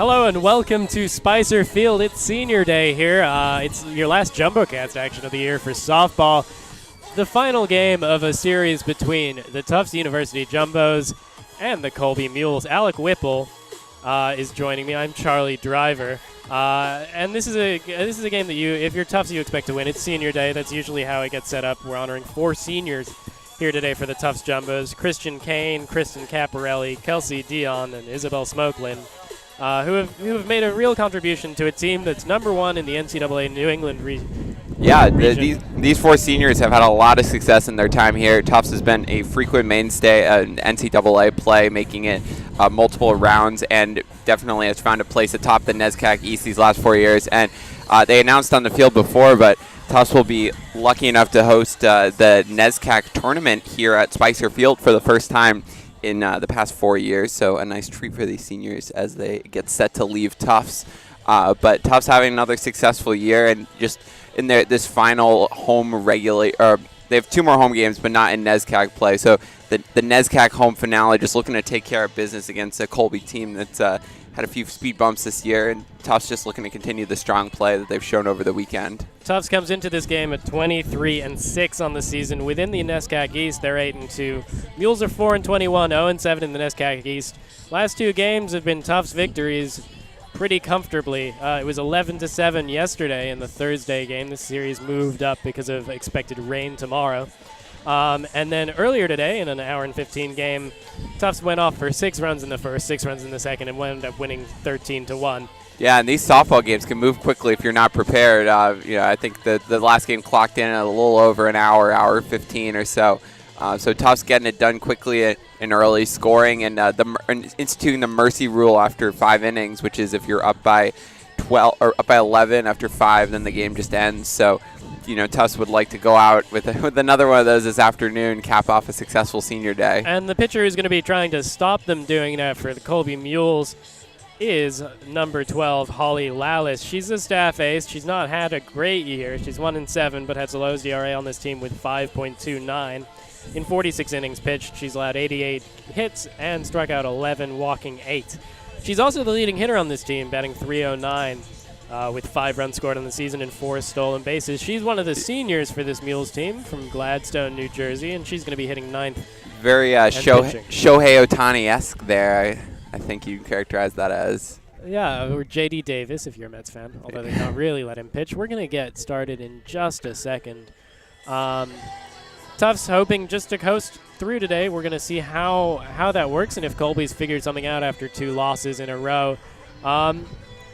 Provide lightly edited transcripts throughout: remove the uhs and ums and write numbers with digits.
Hello and welcome to Spicer Field. It's senior day here. It's your last JumboCast action of the year for softball. The final game of a series between the Tufts University Jumbos and the Colby Mules. Alec Whipple is joining me. I'm Charlie Driver. And this is a game that if you're Tufts, you expect to win. It's senior day. That's usually how it gets set up. We're honoring 4 seniors here today for the Tufts Jumbos. Christian Kane, Kristen Caparelli, Kelsey Dion, and Isabel Smokelin. Who have made a real contribution to a team that's number 1 in the NCAA New England region. Yeah, these 4 seniors have had a lot of success in their time here. Tufts has been a frequent mainstay in NCAA play, making it multiple rounds, and definitely has found a place atop the NESCAC East these last 4 years. And they announced on the field before, but Tufts will be lucky enough to host the NESCAC tournament here at Spicer Field for the first time in the past 4 years, so a nice treat for these seniors as they get set to leave Tufts. But Tufts having another successful year, and just in this final home they have 2 more home games, but not in NESCAC play. So the NESCAC home finale, just looking to take care of business against a Colby team that's had a few speed bumps this year, and Tufts just looking to continue the strong play that they've shown over the weekend. Tufts comes into this game at 23-6 on the season. Within the NESCAC East, they're 8-2. Mules are 4-21, 0-7 in the NESCAC East. Last 2 games have been Tufts victories pretty comfortably. It was 11-7 yesterday in the Thursday game. The series moved up because of expected rain tomorrow. And then earlier today, in an hour and 15 game, Tufts went off for 6 runs in the first, 6 runs in the second, and wound up winning 13-1. Yeah, and these softball games can move quickly if you're not prepared. I think the last game clocked in at a little over an hour 15 or so. So Tufts getting it done quickly and early, scoring, and instituting the mercy rule after 5 innings, which is if you're up by 12 or up by 11 after 5, then the game just ends. So, Tufts would like to go out with another one of those this afternoon, cap off a successful senior day. And the pitcher who's going to be trying to stop them doing that for the Colby Mules is number 12, Holly Lallis. She's a staff ace. She's not had a great year. She's 1-7, but has the lowest ERA on this team with 5.29. In 46 innings pitched, she's allowed 88 hits and struck out 11, walking 8. She's also the leading hitter on this team, batting .309. With 5 runs scored on the season and 4 stolen bases. She's one of the seniors for this Mules team from Gladstone, New Jersey, and she's going to be hitting 9th. Very Shohei Ohtani-esque there, I think you characterize that as. Yeah, or J.D. Davis if you're a Mets fan, although they don't really let him pitch. We're going to get started in just a second. Tufts hoping just to coast through today. We're going to see how that works and if Colby's figured something out after 2 losses in a row.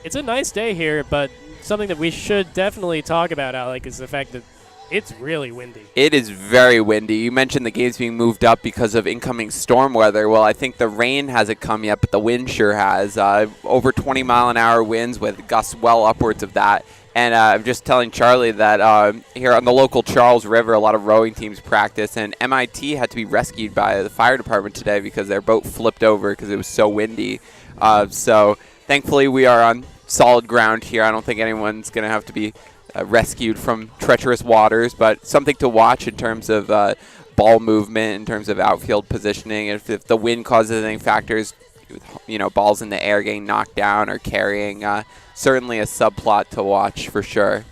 It's a nice day here, but something that we should definitely talk about, Alec, is the fact that it's really windy. It is very windy. You mentioned the games being moved up because of incoming storm weather. Well, I think the rain hasn't come yet, but the wind sure has. Over 20-mile-an-hour winds with gusts well upwards of that. And I'm just telling Charlie that here on the local Charles River, a lot of rowing teams practice, and MIT had to be rescued by the fire department today because their boat flipped over because it was so windy. So thankfully we are on solid ground here. I don't think anyone's going to have to be rescued from treacherous waters, but something to watch in terms of ball movement, in terms of outfield positioning. If the wind causes any factors, balls in the air getting knocked down or carrying, certainly a subplot to watch for sure.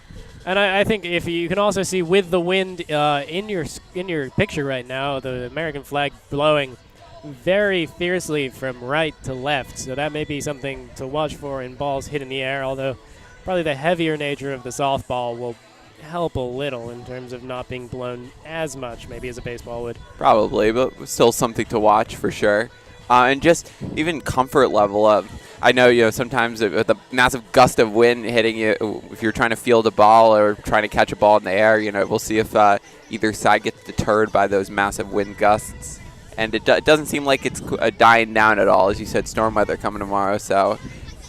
And I think if you can also see with the wind in your picture right now, the American flag blowing very fiercely from right to left, so that may be something to watch for in balls hit in the air, although probably the heavier nature of the softball will help a little in terms of not being blown as much maybe as a baseball would. Probably, but still something to watch for sure. And just even comfort level of, I know, sometimes with a massive gust of wind hitting you, if you're trying to field a ball or trying to catch a ball in the air, we'll see if either side gets deterred by those massive wind gusts. And it doesn't seem like it's dying down at all. As you said, storm weather coming tomorrow. So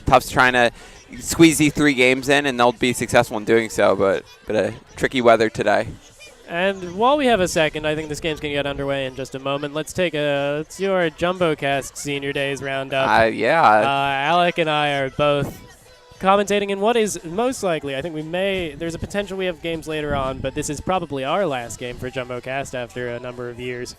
Tufts trying to squeeze these 3 games in, and they'll be successful in doing so. But a tricky weather today. And while we have a second, I think this game's going to get underway in just a moment. Let's do our JumboCast Senior Days roundup. Yeah. Alec and I are both commentating in what is most likely, I think there's a potential we have games later on, but this is probably our last game for JumboCast after a number of years.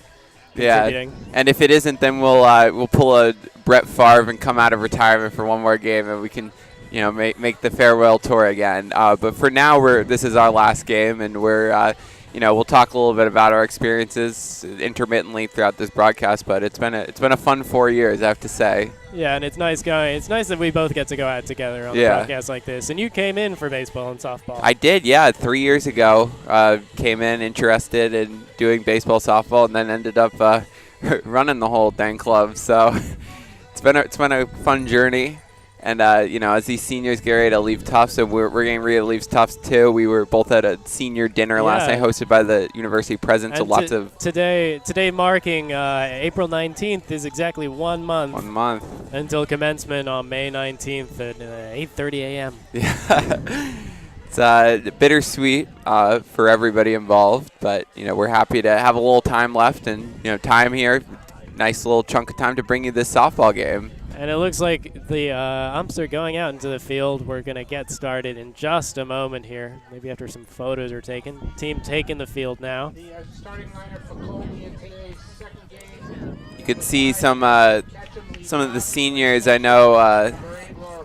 contributing. Yeah, and if it isn't, then we'll pull a Brett Favre and come out of retirement for one more game, and we can, make the farewell tour again. But for now, this is our last game, and we'll talk a little bit about our experiences intermittently throughout this broadcast. But it's been a fun 4 years, I have to say. Yeah, and it's nice that we both get to go out together on a broadcast like this. And you came in for baseball and softball. I did, yeah. 3 years ago, came in interested in doing baseball, softball, and then ended up running the whole dang club. So it's been a fun journey. And, as these seniors get ready to leave Tufts, and we're getting ready to leave Tufts, too. We were both at a senior dinner last night hosted by the university president. And so lots of... Today marking April 19th is exactly 1 month. 1 month. Until commencement on May 19th at 8:30 a.m. Yeah. It's bittersweet for everybody involved. But, we're happy to have a little time left and, time here. Nice little chunk of time to bring you this softball game. And it looks like the umps are going out into the field. We're going to get started in just a moment here. Maybe after some photos are taken. Team taking the field now. The starting lineup for Colby in today's second game. You can see some of the seniors. I know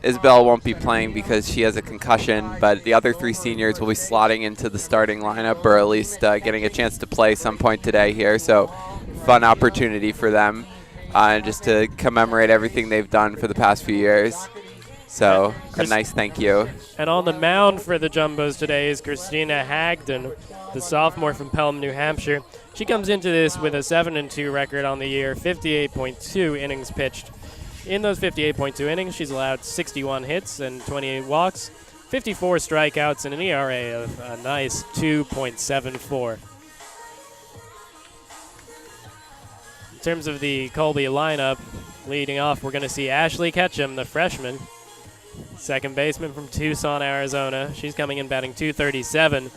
Isabel won't be playing because she has a concussion, but the other 3 seniors will be slotting into the starting lineup, or at least getting a chance to play some point today here. So fun opportunity for them. Just to commemorate everything they've done for the past few years. So a nice thank you. And on the mound for the Jumbos today is Christina Hagden, the sophomore from Pelham, New Hampshire. She comes into this with a 7-2 record on the year, 58.2 innings pitched. In those 58.2 innings, she's allowed 61 hits and 28 walks, 54 strikeouts, and an ERA of a nice 2.74. In terms of the Colby lineup, leading off, we're going to see Ashley Ketchum, the freshman, second baseman from Tucson, Arizona. She's coming in batting .237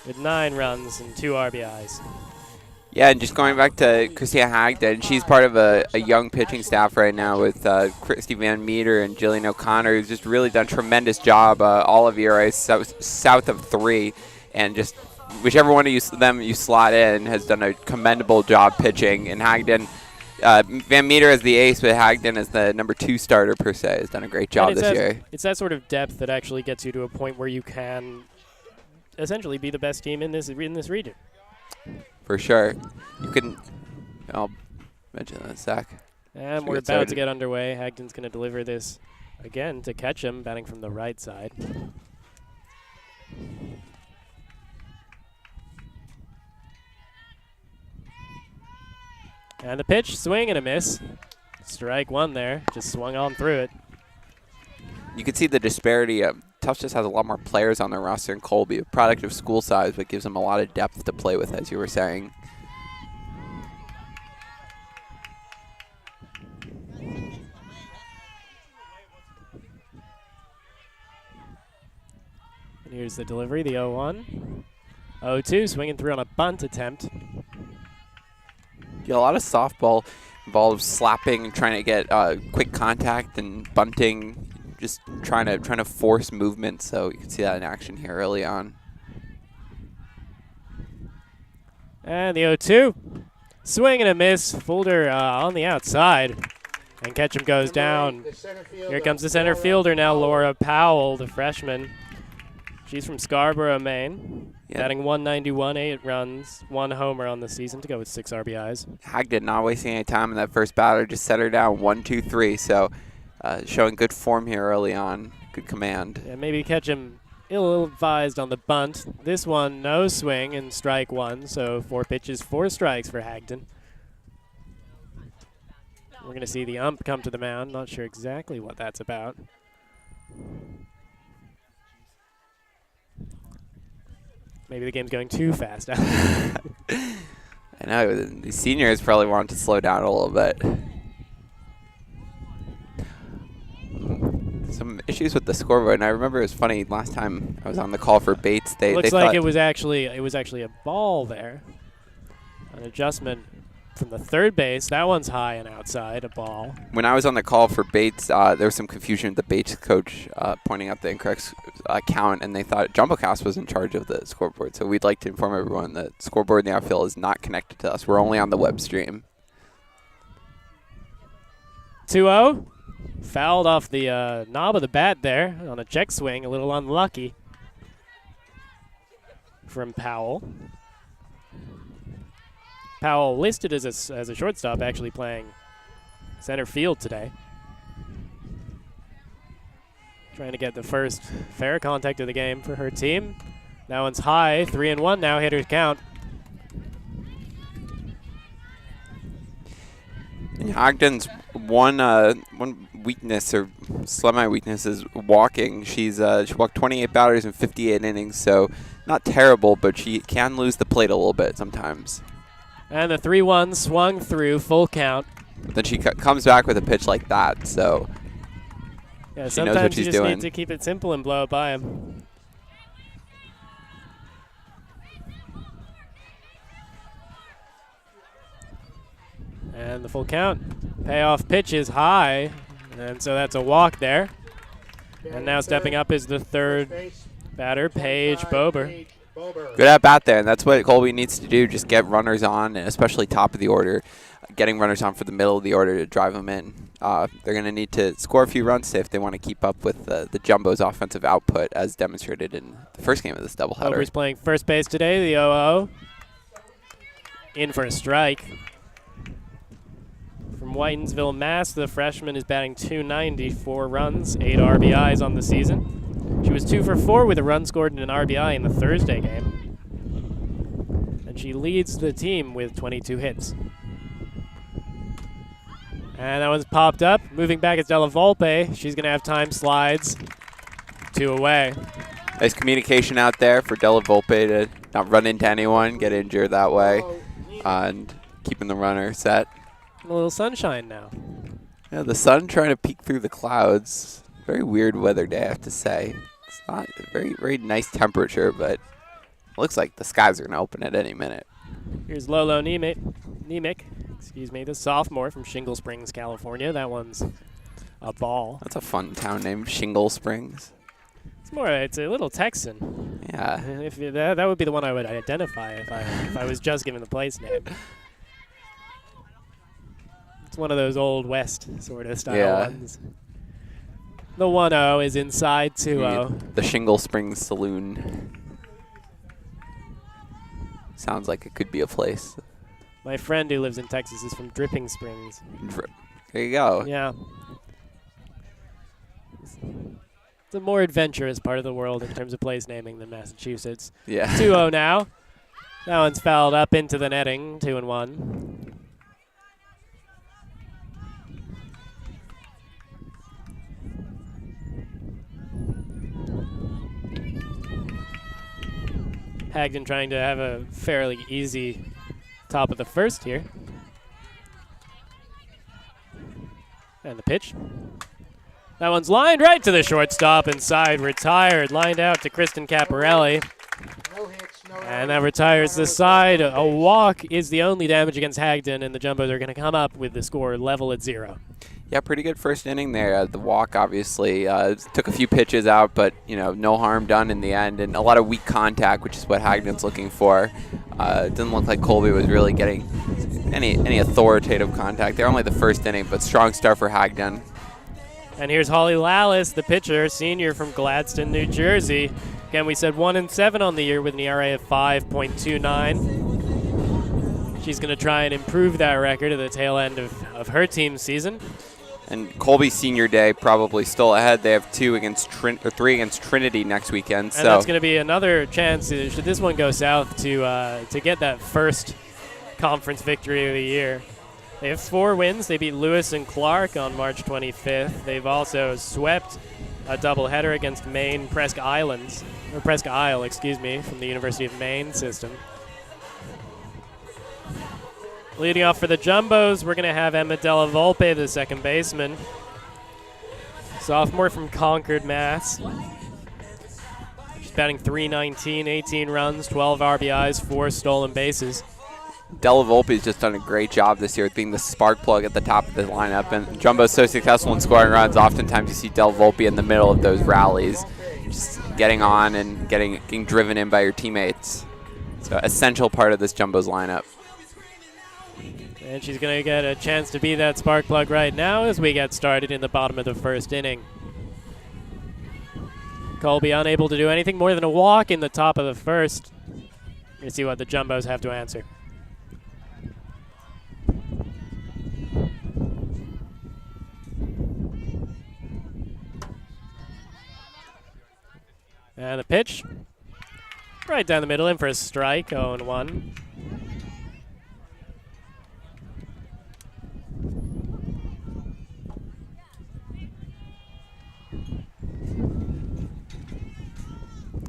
with 9 runs and 2 RBIs. Yeah, and just going back to Christina Hagden, she's part of a young pitching staff right now with Christy Van Meter and Jillian O'Connor, who's just really done a tremendous job. All of ERAs south of 3, and just whichever one of them you slot in has done a commendable job pitching. And Hagden, Van Meter as the ace, but Hagden as the number 2 starter per se has done a great job this year. It's that sort of depth that actually gets you to a point where you can essentially be the best team in this region. For sure. I'll mention that, Zach. And we're about to get underway. Hagden's going to deliver this again to Ketchum, batting from the right side. And the pitch, swing and a miss. Strike 1 there, just swung on through it. You can see the disparity. Tufts just has a lot more players on their roster than Colby, a product of school size, but gives them a lot of depth to play with, as you were saying. And here's the delivery, the 0-1. 0-2, swinging through on a bunt attempt. Yeah, a lot of softball involves slapping and trying to get quick contact and bunting, just trying to force movement. So you can see that in action here early on. And the 0-2, swing and a miss. Folder on the outside, and Ketchum goes down. Here comes the center fielder now, Laura Powell, the freshman. She's from Scarborough, Maine. Batting .191, 8 runs, 1 homer on the season to go with 6 RBIs. Hagden not wasting any time in that first batter, just set her down 1-2-3. So showing good form here early on, good command. Yeah, maybe Ketchum ill-advised on the bunt. This one, no swing and strike 1, so 4 pitches, 4 strikes for Hagden. We're going to see the ump come to the mound. Not sure exactly what that's about. Maybe the game's going too fast. I know, the seniors probably want to slow down a little bit. Some issues with the scoreboard, and I remember it was funny last time I was on the call for Bates. Looks like it was actually a ball there. An adjustment from the third base. That one's high and outside, a ball. When I was on the call for Bates, there was some confusion with the Bates coach pointing out the incorrect count, and they thought JumboCast was in charge of the scoreboard. So we'd like to inform everyone that scoreboard in the outfield is not connected to us. We're only on the web stream. 2-0. Fouled off the knob of the bat there on a check swing. A little unlucky from Powell. Powell listed as a shortstop, actually playing center field today. Trying to get the first fair contact of the game for her team. That one's high, 3-1 now, hitter's count. And Ogden's one weakness or semi-weakness is walking. She walked 28 batters in 58 innings, so not terrible, but she can lose the plate a little bit sometimes. And the 3-1 swung through, full count. But then she comes back with a pitch like that, so yeah, she knows what she's you just doing. need to keep it simple and blow it by him. And the full count. Payoff pitch is high, and so that's a walk there. And now stepping up is the third batter, Paige Bober. Good at bat there, and that's what Colby needs to do, just get runners on, and especially top of the order, getting runners on for the middle of the order to drive them in. They're going to need to score a few runs if they want to keep up with the Jumbo's offensive output as demonstrated in the first game of this doubleheader. Bober's playing first base today, the 0-0. In for a strike. From Whitensville, Mass., the freshman is batting .290, 4 runs, 8 RBIs on the season. She was 2 for 4 with a run scored and an RBI in the Thursday game. And she leads the team with 22 hits. And that one's popped up. Moving back is Della Volpe. She's going to have time slides. 2 away. Nice communication out there for Della Volpe to not run into anyone, get injured that way, and keeping the runner set. A little sunshine now. Yeah, the sun trying to peek through the clouds. Very weird weather day, I have to say. It's not a very, very nice temperature, but it looks like the skies are going to open at any minute. Here's Lolo Nemec, the sophomore from Shingle Springs, California. That one's a ball. That's a fun town name, Shingle Springs. It's a little Texan. Yeah. If that would be the one I would identify if I was just given the place name. It's one of those old West sort of style ones. The 1-0 is inside 2-0. The Shingle Springs Saloon. Sounds like it could be a place. My friend who lives in Texas is from Dripping Springs. There you go. Yeah. It's a more adventurous part of the world in terms of place naming than Massachusetts. Yeah. 2-0 now. That one's fouled up into the netting, 2-1. Hagden trying to have a fairly easy top of the first here. And the pitch. That one's lined right to the shortstop inside, retired, lined out to Kristen Caparelli. No hits, no And that retires the side. A walk is the only damage against Hagden, and the Jumbos are going to come up with the score level at 0. Yeah, pretty good first inning there. The walk obviously took a few pitches out, but no harm done in the end, and a lot of weak contact, which is what Hagden's looking for. It didn't look like Colby was really getting any authoritative contact there. Only the first inning, but strong start for Hagden. And here's Holly Lallis, the pitcher, senior from Gladstone, New Jersey. Again, we said 1-7 on the year with an ERA of 5.29. She's going to try and improve that record at the tail end of her team's season. And Colby's senior day probably still ahead. They have 3 against Trinity next weekend. And that's going to be another chance, should this one go south, to get that first conference victory of the year. They have 4 wins. They beat Lewis and Clark on March 25th. They've also swept a doubleheader against Maine Presque Isle, from the University of Maine system. Leading off for the Jumbos, we're going to have Emma Della Volpe, the second baseman. Sophomore from Concord, Mass. She's batting .319, 18 runs, 12 RBIs, 4 stolen bases. Della Volpe's just done a great job this year being the spark plug at the top of the lineup. And Jumbo's so successful in scoring runs, oftentimes you see Della Volpe in the middle of those rallies, just getting on and getting driven in by your teammates. So essential part of this Jumbo's lineup. And she's going to get a chance to be that spark plug right now as we get started in the bottom of the first inning. Colby unable to do anything more than a walk in the top of the first. Let's see what the Jumbos have to answer. And the pitch. Right down the middle, in for a strike, 0-1.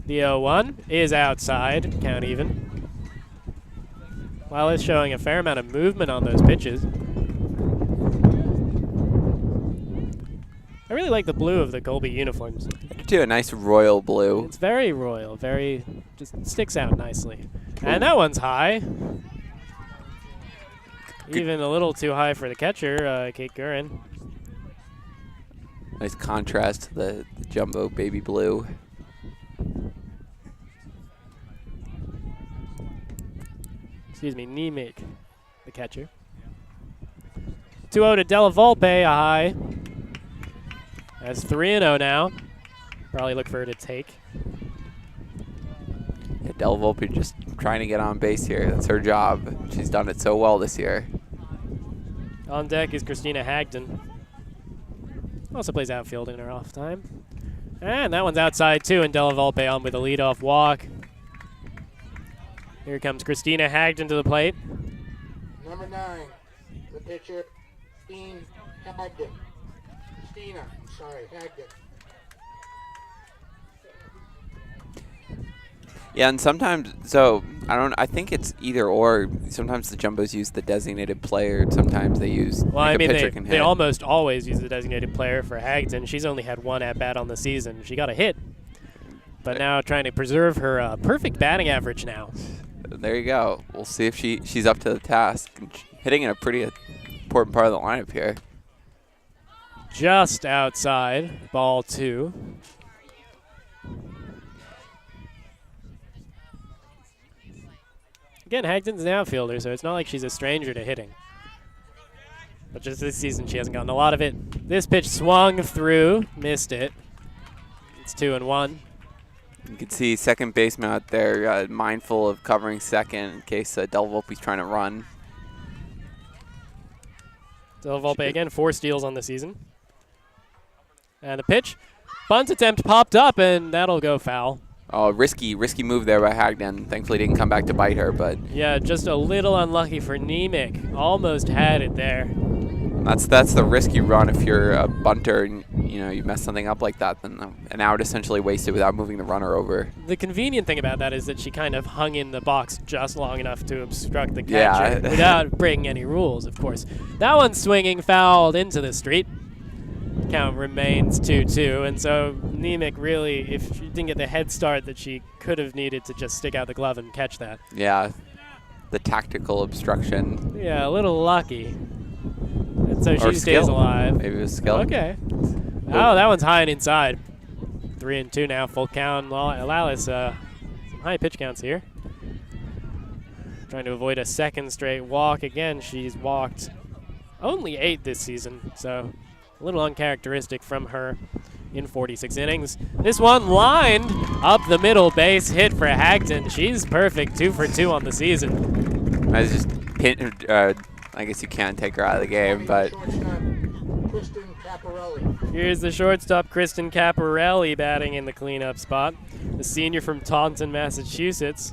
The 0-1 is outside, count even. While it's showing a fair amount of movement on those pitches. I really like the blue of the Colby uniforms. I do too, a nice royal blue. It's very royal, very, just sticks out nicely. And that one's high. Even a little too high for the catcher, Kate Gurin. Nice contrast to the jumbo baby blue. Excuse me, Nemec, the catcher. 2-0 to Della Volpe, a high. That's 3-0 now. Probably look for her to take. Yeah, Della Volpe just trying to get on base here. That's her job. She's done it so well this year. On deck is Christina Hagden. Also plays outfield in her off time. And that one's outside too, and Della Volpe on with a leadoff walk. Here comes Christina Hagden to the plate. Number 9, the pitcher, Dean Hagden. Christina, sorry, Hagden. Yeah, and sometimes, so I think it's either or. Sometimes the Jumbos use the designated player. Sometimes they use a pitcher can hit. They almost always use the designated player for Hagden. She's only had one at-bat on the season. She got a hit, but now trying to preserve her perfect batting average now. There you go. We'll see if she's up to the task. Hitting in a pretty important part of the lineup here. Just outside, ball 2. Again, Hagden's an outfielder, so it's not like she's a stranger to hitting. But just this season, she hasn't gotten a lot of it. This pitch swung through, missed it. It's 2-1. You can see second baseman out there mindful of covering second in case Della Volpe's trying to run. Della Volpe again, 4 steals on the season. And the pitch. Bunt attempt popped up, and that'll go foul. Oh, risky move there by Hagden. Thankfully didn't come back to bite her, but yeah, just a little unlucky for Nemec. Almost had it there. That's the risk you run if you're a bunter and you mess something up like that. Then an out essentially wasted without moving the runner over. The convenient thing about that is that she kind of hung in the box just long enough to obstruct the catcher without breaking any rules, of course. That one's swinging, fouled into the street. Count remains 2-2, and so Nemec really, if she didn't get the head start that she could have needed to just stick out the glove and catch that. Yeah, the tactical obstruction. Yeah, a little lucky. And so she stays alive. Maybe it was skill. Okay. Oh, that one's high and inside. 3-2 now, full count. Lalas, some high pitch counts here. Trying to avoid a second straight walk. Again, she's walked only 8 this season, so a little uncharacteristic from her in 46 innings. This one lined up the middle, base hit for Hagden. She's perfect, 2 for 2 on the season. I was just I guess you can't take her out of the game, but here's the shortstop, Kristen Caparelli, batting in the cleanup spot. The senior from Taunton, Massachusetts.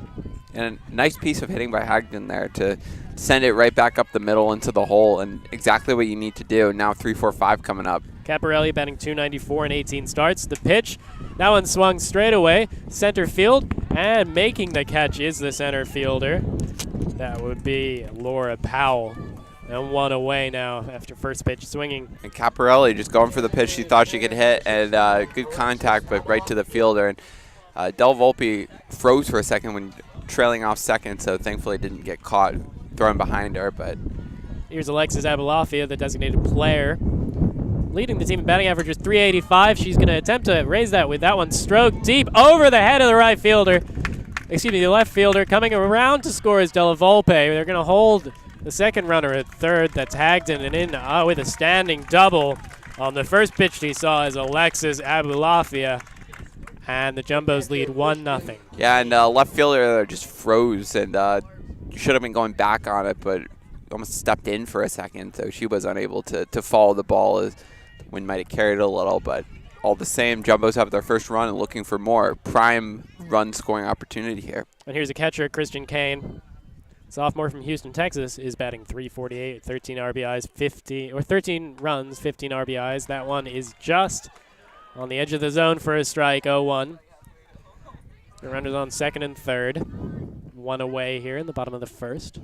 And a nice piece of hitting by Hagden there to send it right back up the middle into the hole, and exactly what you need to do. Now 3-4-5 coming up. Caparelli batting .294 in 18 starts. The pitch, that one swung straight away, center field, and making the catch is the center fielder. That would be Laura Powell. And 1 away now after first pitch swinging. And Caparelli just going for the pitch she thought she could hit, and good contact, but right to the fielder. And Della Volpe froze for a second when trailing off second, so thankfully didn't get caught throwing behind her. But here's Alexis Abalafia, the designated player, leading the team in batting average with .385. She's going to attempt to raise that with that one stroked deep over the head of the right fielder. Excuse me, the left fielder. Coming around to score is Della Volpe. They're going to hold The second runner at third, that's Hagden, and in with a standing double on the first pitch he saw is Alexis Abulafia, and the Jumbos lead 1-0. Yeah, and left fielder just froze and should have been going back on it, but almost stepped in for a second, so she was unable to follow the ball. As the wind might have carried it a little, but all the same, Jumbos have their first run and looking for more. Prime run scoring opportunity here. And here's a catcher, Christian Kane. Sophomore from Houston, Texas, is batting .348, 13 RBIs, 13 runs, 15 RBIs. That one is just on the edge of the zone for a strike, 0-1. The runner's on second and third. One away here in the bottom of the first.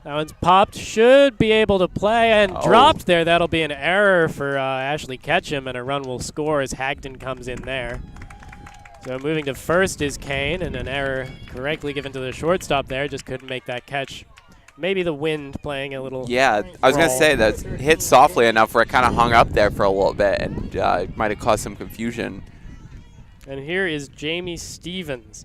That one's popped, should be able to play, and dropped there. That'll be an error for Ashley Ketchum, and a run will score as Hagden comes in there. So moving to first is Kane, and an error correctly given to the shortstop there. Just couldn't make that catch. Maybe the wind playing a little. Yeah, I was going to say that hit softly enough where it kind of hung up there for a little bit, and it might have caused some confusion. And here is Jamie Stevens.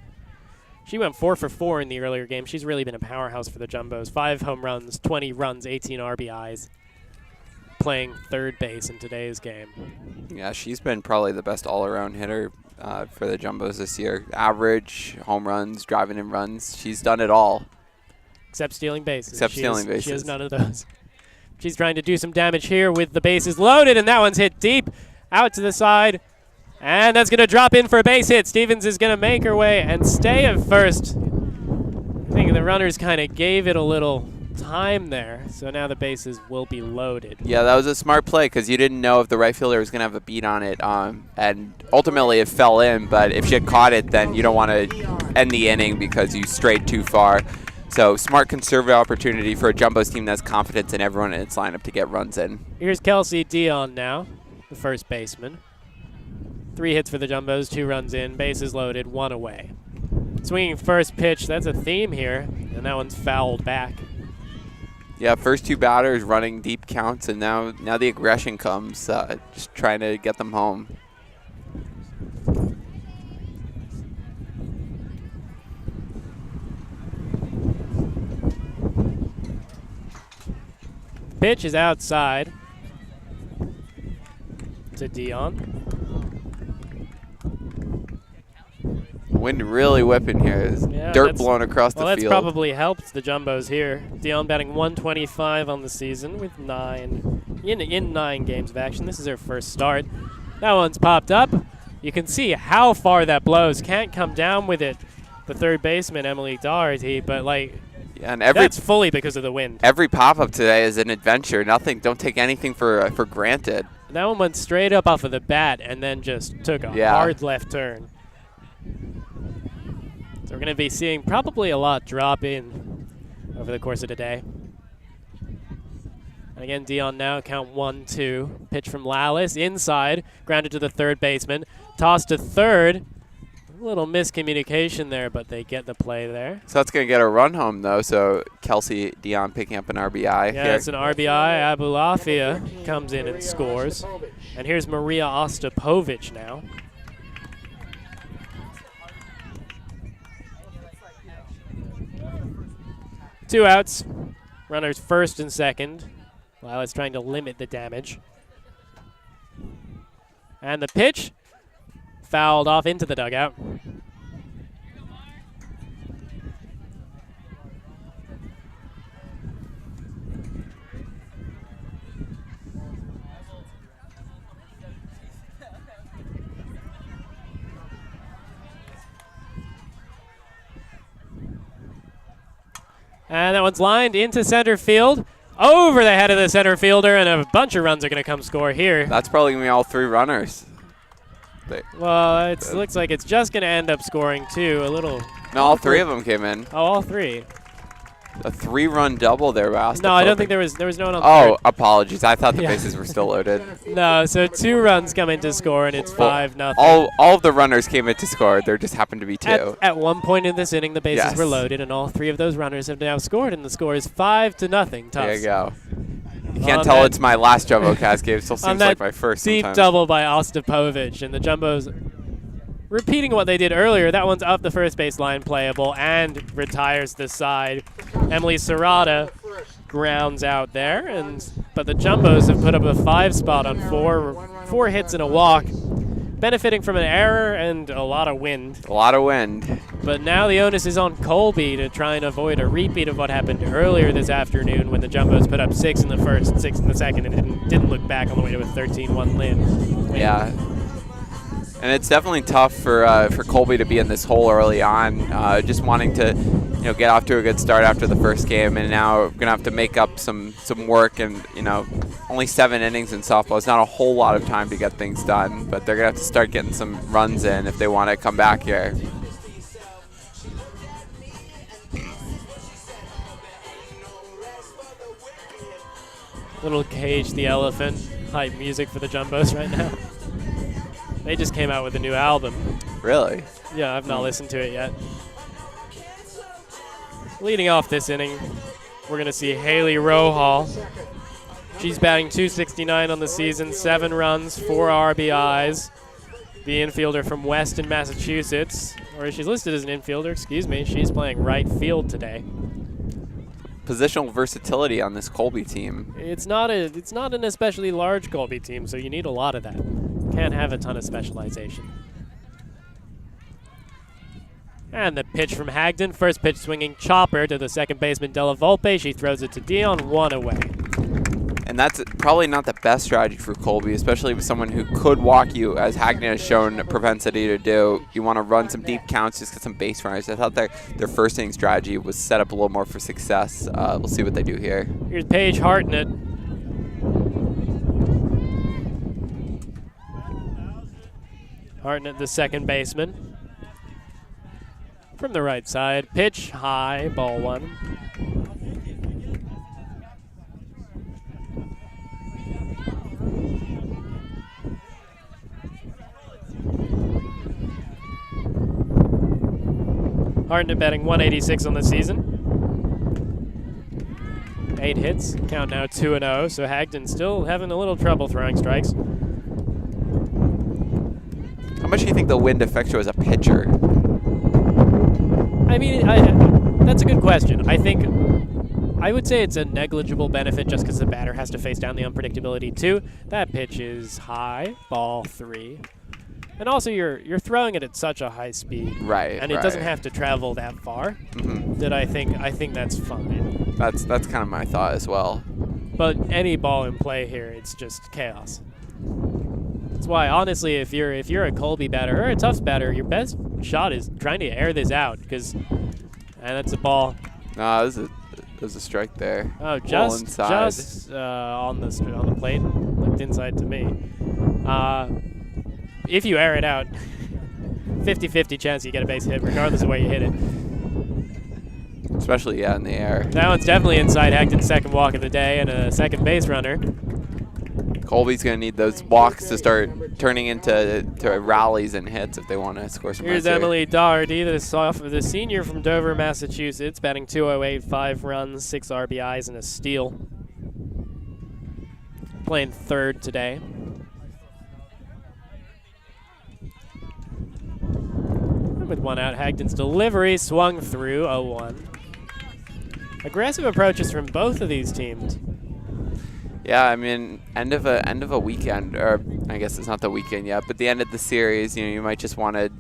She went 4 for 4 in the earlier game. She's really been a powerhouse for the Jumbos. 5 home runs, 20 runs, 18 RBIs. Playing third base in today's game. Yeah, she's been probably the best all-around hitter for the Jumbos this year. Average, home runs, driving in runs. She's done it all. Except stealing bases. She has none of those. She's trying to do some damage here with the bases loaded, and that one's hit deep out to the side. And that's going to drop in for a base hit. Stevens is going to make her way and stay at first. I think the runners kind of gave it a little time there, so now the bases will be loaded. Yeah, that was a smart play because you didn't know if the right fielder was going to have a beat on it, and ultimately it fell in, but if she had caught it, then you don't want to end the inning because you strayed too far. So smart conservative opportunity for a Jumbos team that's confident in everyone in its lineup to get runs in. Here's Kelsey Dion now, the first baseman. 3 hits for the Jumbos, 2 runs in, bases loaded, 1 away. Swinging first pitch, that's a theme here, and that one's fouled back. Yeah, first 2 batters running deep counts, and now the aggression comes, just trying to get them home. Pitch is outside to Dion. Wind really whipping here. There's dirt blowing across the field. Well, that's probably helped the Jumbos here. Dion batting .125 on the season with 9 games of action. This is her first start. That one's popped up. You can see how far that blows. Can't come down with it. The third baseman, Emily Doherty, but that's fully because of the wind. Every pop-up today is an adventure. Don't take anything for granted. That one went straight up off of the bat and then just took a hard left turn. So we're going to be seeing probably a lot drop in over the course of the day. And again, Dion now, count 1-2. Pitch from Lallis, inside, grounded to the third baseman. Toss to third. A little miscommunication there, but they get the play there. So that's going to get a run home, though. So Kelsey Dion picking up an RBI. Yeah, it's an RBI. Abulafia comes in and scores. And here's Maria Osipovich now. 2 outs. Runners first and second. Lila's trying to limit the damage. And the pitch fouled off into the dugout. And that one's lined into center field, over the head of the center fielder, and a bunch of runs are going to come score here. That's probably going to be all 3 runners. Well, it looks like it's just going to end up scoring 2. No, all 3 of them came in. Oh, all 3. A 3-run double there by Osipovich. No, I don't think there was no one on third. third. Apologies. I thought the bases were still loaded. No, so 2 runs come in to score, and it's 5-0. All of the runners came in to score. There just happened to be 2. At one point in this inning, the bases were loaded, and all 3 of those runners have now scored, and the score is 5-0. Tufts. There you go. You can't tell it's my last JumboCast game. It still seems like my first. Deep double by Osipovich, and the Jumbos repeating what they did earlier. That one's up the first base line, playable, and retires the side. Emily Serrata grounds out there, but the Jumbos have put up a 5 spot on four hits and a walk, benefiting from an error and a lot of wind. A lot of wind. But now the onus is on Colby to try and avoid a repeat of what happened earlier this afternoon when the Jumbos put up 6 in the first, 6 in the second, and didn't look back on the way to a 13-1 win. Yeah. And it's definitely tough for Colby to be in this hole early on, just wanting to get off to a good start after the first game, and now we're gonna have to make up some work. And only 7 innings in softball is not a whole lot of time to get things done, but they're gonna have to start getting some runs in if they want to come back here. Little Cage the Elephant hype music for the Jumbos right now. They just came out with a new album. Really? Yeah, I've not listened to it yet. Leading off this inning, we're going to see Haley Rohal. She's batting .269 on the season, 7 runs, 4 RBIs. The infielder from Weston, Massachusetts, or she's listed as an infielder, excuse me. She's playing right field today. Positional versatility on this Colby team. It's not an especially large Colby team, so you need a lot of that. Can't have a ton of specialization. And the pitch from Hagden. First pitch swinging chopper to the second baseman Della Volpe. She throws it to Dion, 1 away. And that's probably not the best strategy for Colby, especially with someone who could walk you, as Hagden has shown a propensity to do. You want to run some deep counts, just get some base runners. I thought their first inning strategy was set up a little more for success. We'll see what they do here. Here's Paige Hartnett. Hartnett, the second baseman. From the right side, pitch high, ball 1. Hartnett batting .186 on the season. 8 hits, count now 2-0, so Hagden still having a little trouble throwing strikes. How much do you think the wind affects you as a pitcher? I mean, that's a good question. I would say it's a negligible benefit just because the batter has to face down the unpredictability too. That pitch is high, ball 3. And also, you're throwing it at such a high speed, right? And it doesn't have to travel that far. That I think that's fine. That's kind of my thought as well. But any ball in play here, it's just chaos. That's why, honestly, if you're a Colby batter or a Tufts batter, your best shot is trying to air this out and that's a ball. No, there's a strike there. Oh, just on the plate, looked inside to me. If you air it out, 50-50 chance you get a base hit, regardless of where you hit it. Especially, in the air. That one's definitely inside Hagden's second walk of the day and a second base runner. Colby's going to need those walks to start turning into rallies and hits if they want to score some runs. Here's Emily Doherty, the senior from Dover, Massachusetts, batting .208, 5 runs, 6 RBIs, and a steal. Playing third today. With 1 out, Hagden's delivery swung through 0-1. Aggressive approaches from both of these teams. Yeah, I mean, end of a weekend, or I guess it's not the weekend yet, but the end of the series, you might just want to.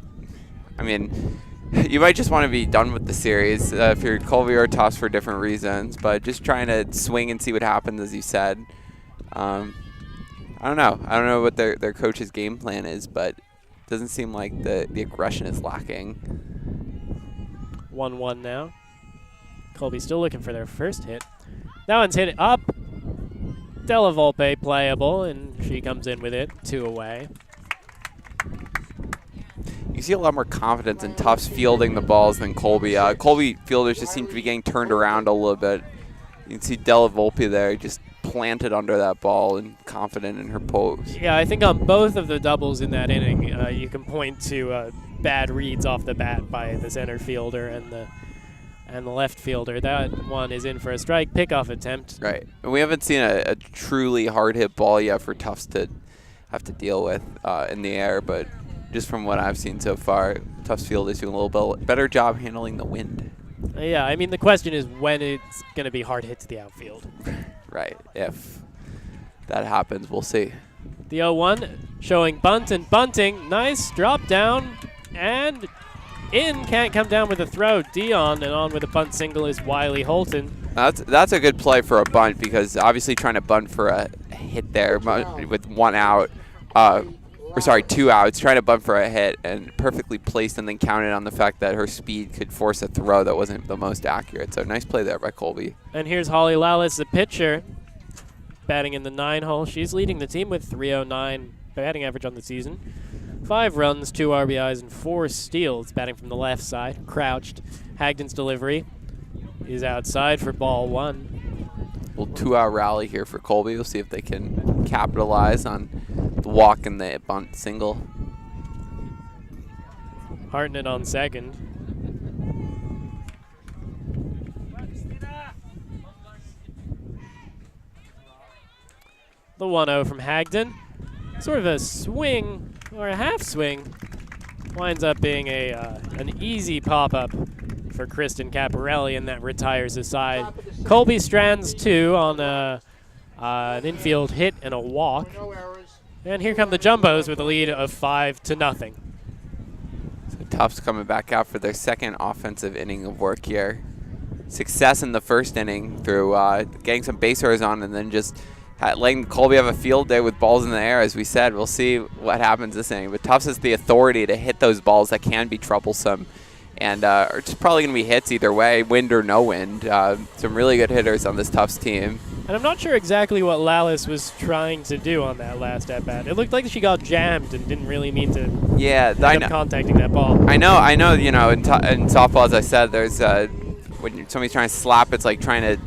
I mean, you might just want to be done with the series if you're Colby or Tufts for different reasons, but just trying to swing and see what happens, as you said. I don't know. I don't know what their coach's game plan is, but. Doesn't seem like the aggression is lacking. 1-1 now. Colby still looking for their first hit. That one's hit up. Della Volpe playable, and she comes in with it, 2 away. You see a lot more confidence in Tufts fielding the balls than Colby. Colby fielders just seem to be getting turned around a little bit. You can see Della Volpe there just planted under that ball and confident in her pose. Yeah, I think on both of the doubles in that inning, you can point to bad reads off the bat by the center fielder and the left fielder. That one is in for a strike pickoff attempt. Right. And we haven't seen a truly hard hit ball yet for Tufts to have to deal with in the air, but just from what I've seen so far, Tufts Field is doing a little bit better job handling the wind. Yeah, I mean, the question is when it's going to be hard hit to the outfield. Right. If that happens, we'll see. The 0-1 showing bunt and bunting. Nice drop down and in. Can't come down with a throw. Dion, and on with a bunt single is Wiley Holton. That's a good play for a bunt, because obviously trying to bunt for a hit there with 1 out, or sorry, 2 outs, trying to bunt for a hit and perfectly placed, and then counted on the fact that her speed could force a throw that wasn't the most accurate. So nice play there by Colby. And here's Holly Lallis, the pitcher, batting in the 9 hole. She's leading the team with .309 batting average on the season. 5 runs, 2 RBIs, and 4 steals, batting from the left side, crouched. Hagden's delivery is outside for ball 1. Little 2-out rally here for Colby. We'll see if they can capitalize on the walk and the bunt single. Hartnett on second. The 1-0 from Hagden. Sort of a swing, or a half swing. Winds up being an easy pop-up for Kristen Caparelli, and that retires aside. Colby strands 2 on an infield hit and a walk. And here come the Jumbos with a lead of 5-0. So Tufts coming back out for their second offensive inning of work here. Success in the first inning through getting some base runners on, and then just letting Colby have a field day with balls in the air. As we said, we'll see what happens this inning. But Tufts has the authority to hit those balls that can be troublesome, and are just probably going to be hits either way, wind or no wind. Some really good hitters on this Tufts team. And I'm not sure exactly what Lallis was trying to do on that last at-bat. It looked like she got jammed and didn't really mean to end up contacting that ball. I know. You know, in softball, as I said, there's when somebody's trying to slap, it's like trying to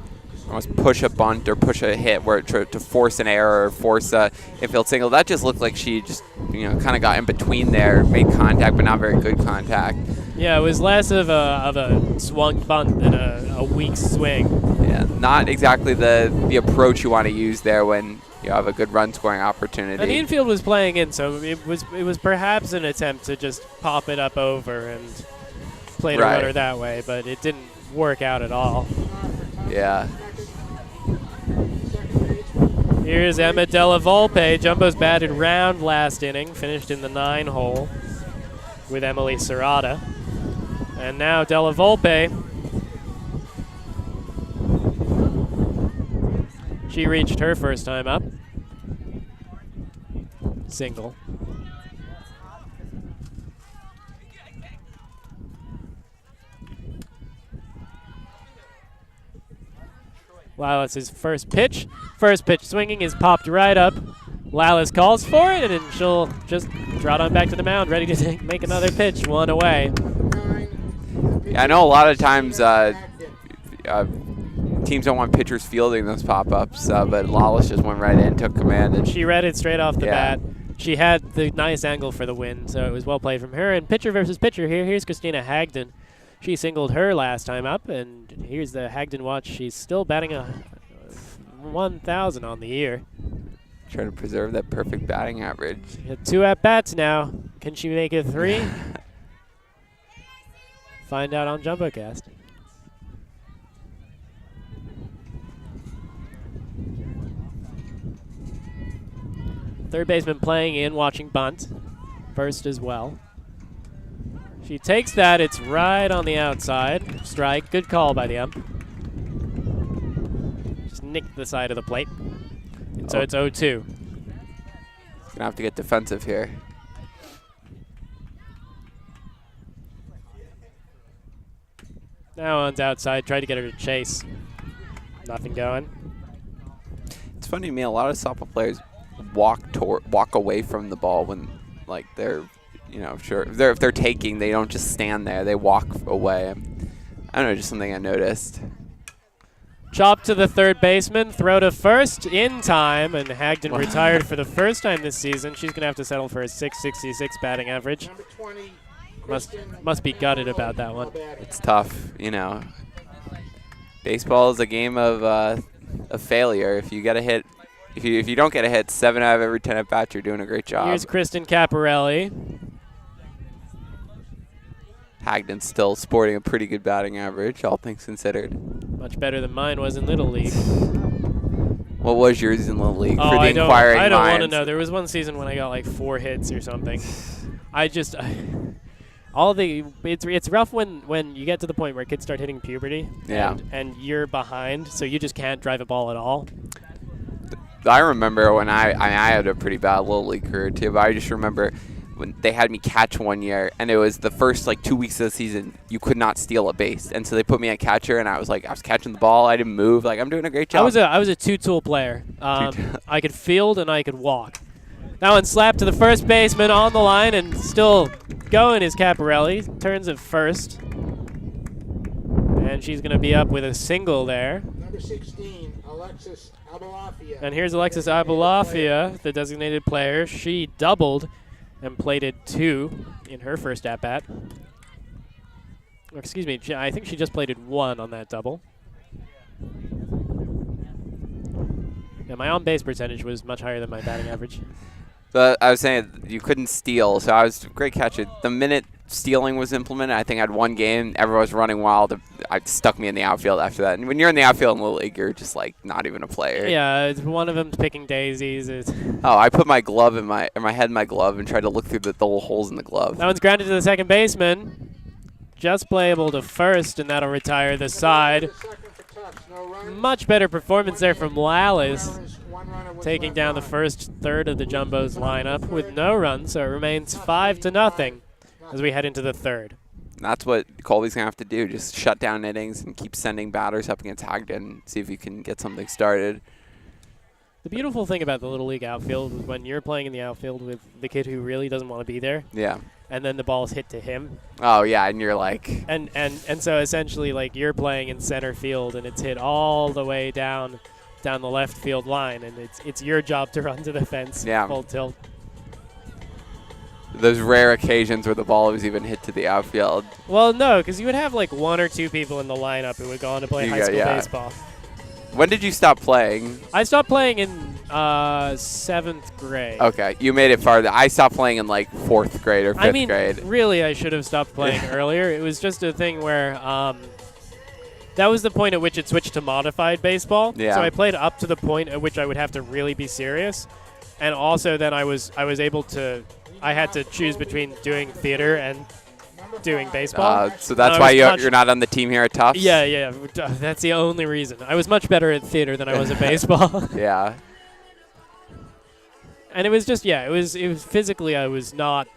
almost push a bunt or push a hit where to force an error or force a infield single. That just looked like she just, kind of got in between there, made contact, but not very good contact. Yeah, it was less of a swung bunt than a weak swing. Yeah, not exactly the approach you want to use there when you have a good run scoring opportunity. And the infield was playing in, so it was perhaps an attempt to just pop it up over and play the runner that way, but it didn't work out at all. Yeah. Here's Emma Della Volpe. Jumbo's batted round last inning, finished in the 9 hole with Emily Serrata. And now Della Volpe. She reached her first time up. Single. Lallis' his first pitch. First pitch swinging is popped right up. Lallis calls for it, and then she'll just trot on back to the mound, ready to make another pitch, 1 away. Yeah, I know a lot of times teams don't want pitchers fielding those pop-ups, but Lallis just went right in, took command. And she read it straight off the bat. She had the nice angle for the win, so it was well played from her. And pitcher versus pitcher here. Here's Christina Hagden. She singled her last time up, and here's the Hagden watch. She's still batting a 1,000 on the year. Trying to preserve that perfect batting average. She had 2 at-bats now. Can she make it 3? Find out on JumboCast. Third baseman playing in, watching bunt. First as well. She takes that. It's right on the outside. Strike. Good call by the ump. Just nicked the side of the plate. And so it's 0-2. He's going to have to get defensive here. Now on's outside. Tried to get her to chase. Nothing going. It's funny to me, a lot of softball players walk away from the ball when, like, they're, sure if they're taking, they don't just stand there. They walk away. I don't know, just something I noticed. Chop to the third baseman, throw to first in time, and Hagden retired for the first time this season. She's going to have to settle for a .666 batting average. Must be gutted about that one. It's tough, Baseball is a game of failure. If you get a hit, if you don't get a hit, 7 out of every 10 at bats, you're doing a great job. Here's Kristen Caparelli. Hagden's still sporting a pretty good batting average, all things considered. Much better than mine was in Little League. What was yours in Little League? Oh, for the I inquiring don't want to minds? know. There was one season when I got like 4 hits or something. It's rough when you get to the point where kids start hitting puberty. Yeah. And you're behind, so you just can't drive a ball at all. I remember when I had a pretty bad Little League career too, but I just remember when they had me catch one year, and it was the first like 2 weeks of the season, you could not steal a base, and so they put me at catcher, and I was catching the ball, I didn't move, like I'm doing a great job. I was a 2-tool player. I could field and I could walk. That one slapped to the first baseman on the line, and still going is Caparelli. Turns at first, and she's going to be up with a single there. Number 16, Alexis Abalafia. And here's Alexis Abalafia, the designated player. She doubled and plated 2 in her first at-bat. Or excuse me, I think she just plated 1 on that double. Yeah, my on-base percentage was much higher than my batting average. But I was saying you couldn't steal, so I was a great catcher. The minute stealing was implemented, I think I had one game, everyone was running wild. It stuck me in the outfield after that. And when you're in the outfield in Little League, you're just like not even a player. Yeah, it's one of them's picking daisies. I put my glove in my head in my glove and tried to look through the little holes in the glove. That one's grounded to the second baseman. Just playable to first, and that'll retire the side. Much better performance there from Lallis, taking down the first third of the Jumbos lineup with no runs, so it remains 5-0 as we head into the third. That's what Colby's going to have to do, just shut down innings and keep sending batters up against Hagden, see if you can get something started. The beautiful thing about the Little League outfield is when you're playing in the outfield with the kid who really doesn't want to be there. Yeah. And then the ball's hit to him. Oh, yeah, and you're like... And so essentially, like, you're playing in center field, and it's hit all the way down the left field line, and it's your job to run to the fence full tilt. Those rare occasions where the ball was even hit to the outfield. Well, no, because you would have like 1 or 2 people in the lineup who would go on to play high school baseball. When did you stop playing? I stopped playing in 7th grade. Okay, you made it farther. I stopped playing in like 4th grade or 5th grade. Really, I should have stopped playing earlier. It was just a thing where that was the point at which it switched to modified baseball. Yeah. So I played up to the point at which I would have to really be serious, and also then I was able to. I had to choose between doing theater and doing baseball. So that's why you're not on the team here at Tufts? Yeah. That's the only reason. I was much better at theater than I was at baseball. Yeah. And it was just, it was physically I was not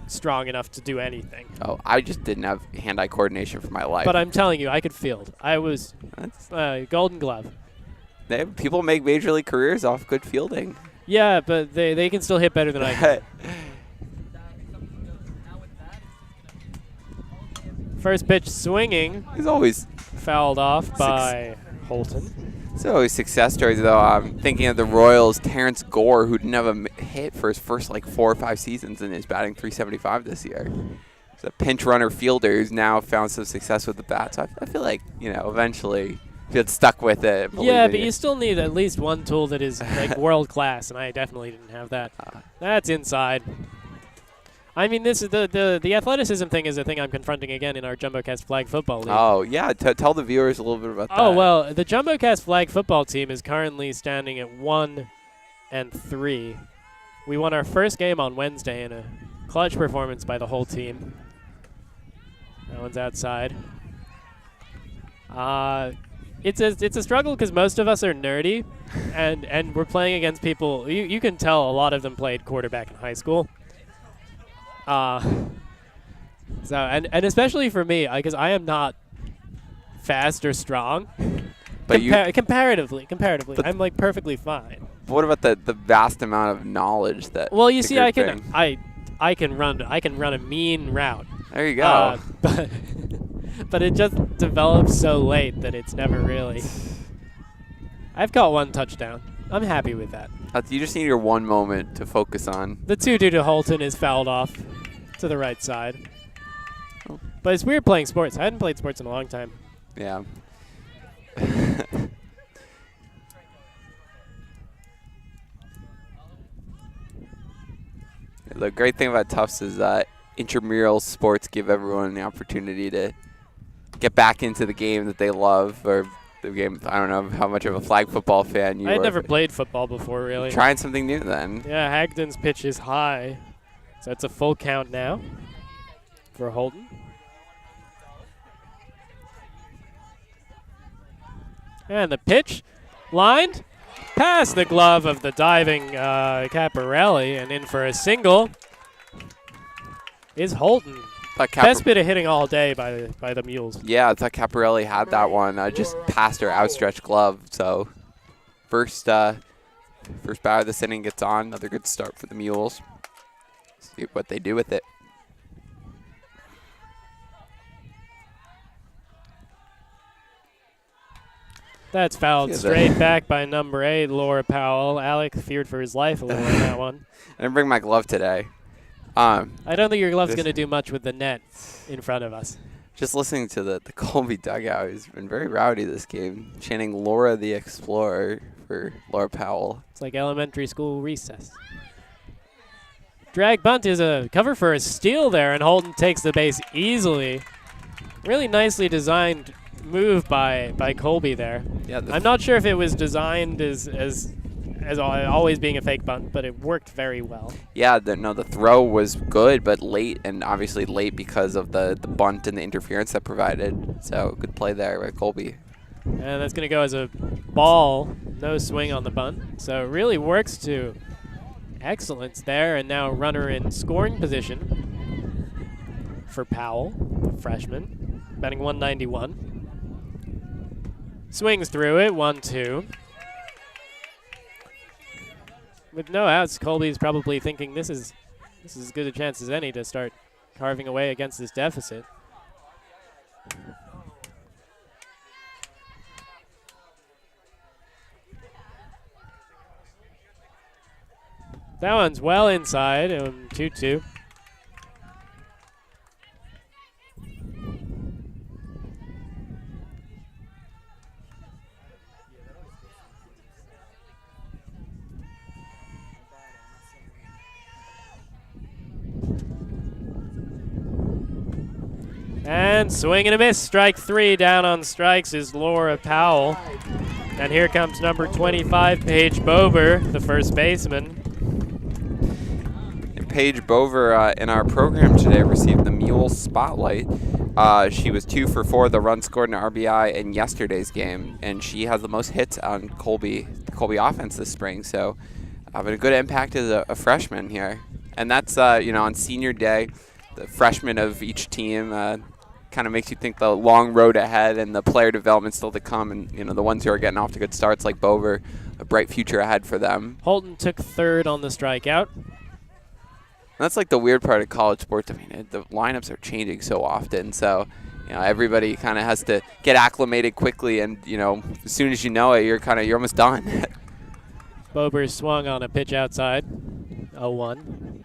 strong enough to do anything. Oh, I just didn't have hand-eye coordination for my life. But I'm telling you, I could field. I was Golden Glove. People make major league careers off good fielding. Yeah, but they can still hit better than I can. First pitch swinging. He's always fouled off by Holton. It's always success stories, though. I'm thinking of the Royals' Terrence Gore, who didn't have a hit for his first 4 or 5 seasons and is batting .375 this year. He's a pinch runner fielder who's now found some success with the bat. So I feel like, eventually if you get stuck with it. Yeah, but you still need at least one tool that is world class, and I definitely didn't have that. That's inside. I mean, this is the athleticism thing is a thing I'm confronting again in our JumboCast flag football league. Oh yeah, tell the viewers a little bit about that. Oh well, the JumboCast flag football team is currently standing at 1-3. We won our first game on Wednesday in a clutch performance by the whole team. That one's outside. It's a struggle because most of us are nerdy, and we're playing against people. You can tell a lot of them played quarterback in high school. So especially for me, because I am not fast or strong. But comparatively, but I'm perfectly fine. What about the vast amount of knowledge that? Well, you see, I can run a mean route. There you go. But it just develops so late that it's never really. I've caught 1 touchdown. I'm happy with that. You just need your one moment to focus on. The 2 due to Holton is fouled off to the right side. Oh. But it's weird playing sports. I hadn't played sports in a long time. Yeah. The great thing about Tufts is intramural sports give everyone the opportunity to get back into the game that they love, or the game. I don't know how much of a flag football fan you are. I had never played football before, really. Trying something new then. Yeah, Hagden's pitch is high. So it's a full count now for Holden. And the pitch lined past the glove of the diving Caparelli and in for a single is Holden. Best bit of hitting all day by the Mules. Yeah, I thought Caparelli had that one just past her outstretched glove. So first batter of this inning gets on. Another good start for the Mules. See what they do with it. That's fouled straight back by number 8, Laura Powell. Alec feared for his life a little in that one. I didn't bring my glove today. I don't think your glove's going to do much with the net in front of us. Just listening to the Colby dugout, he's been very rowdy this game, chanting Laura the Explorer for Laura Powell. It's like elementary school recess. Drag bunt is a cover for a steal there, and Holden takes the base easily. Really nicely designed move by Colby there. Yeah, I'm not sure if it was designed as always being a fake bunt, but it worked very well. Yeah, the throw was good, but late, and obviously late because of the bunt and the interference that provided. So good play there by Colby. And that's going to go as a ball, no swing on the bunt. So it really works to excellence there, and now runner in scoring position for Powell, the freshman, batting 191. Swings through it, 1-2. With no outs, Colby's probably thinking this is as good a chance as any to start carving away against this deficit. That one's well inside, 2-2. And swing and a miss. Strike 3. Down on strikes is Laura Powell. And here comes number 25, Paige Bover, the first baseman. And Paige Bover in our program today received the Mules spotlight. She was 2 for 4. The run scored an RBI in yesterday's game, and she has the most hits on the Colby offense this spring. So having a good impact as a freshman here. And that's, on senior day, the freshmen of each team kind of makes you think the long road ahead and the player development still to come, and the ones who are getting off to good starts like Bover, a bright future ahead for them. Holton took third on the strikeout. And that's like the weird part of college sports. I mean, the lineups are changing so often, so everybody kind of has to get acclimated quickly, and as soon as you know it, you're almost done. Bober swung on a pitch outside, 0-1.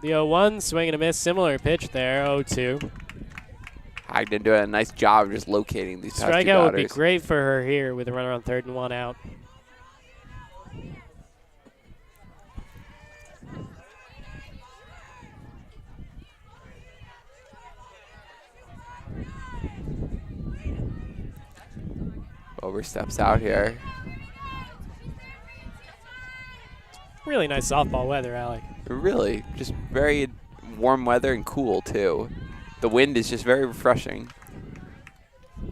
The 0-1, swing and a miss, similar pitch there, 0-2. Hagden doing a nice job of just locating these past two strikeout would be batters. great for her here with a runner on third and 1 out. Bover steps out here. Really nice softball weather, Alec. Really, just very warm weather and cool too. The wind is just very refreshing.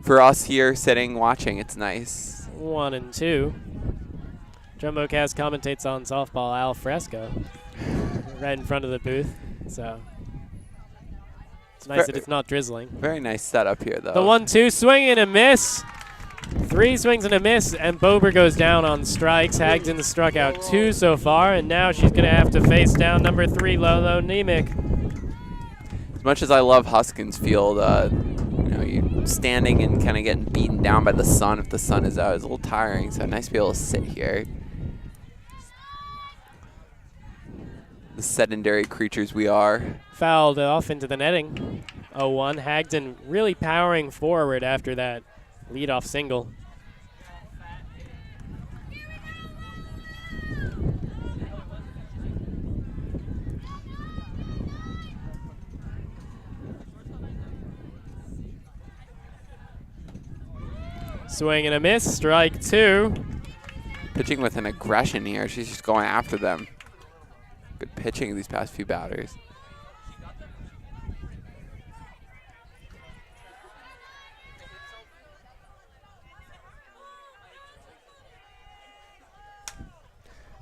For us here sitting watching, it's nice. 1-2. JumboCast commentates on softball al fresco right in front of the booth. So it's nice that it's not drizzling. Very nice setup here though. The 1-2, swing and a miss. 3 swings and a miss, and Bober goes down on strikes. Hagden struck out 2 so far, and now she's going to have to face down number 3, Lolo Nemec. As much as I love Huskins Field, you standing and kind of getting beaten down by the sun if the sun is out is a little tiring, so nice to be able to sit here. The sedentary creatures we are. Fouled off into the netting. 0-1. Hagden really powering forward after that leadoff single. Swing and a miss, strike 2. Pitching with an aggression here. She's just going after them. Good pitching these past few batters.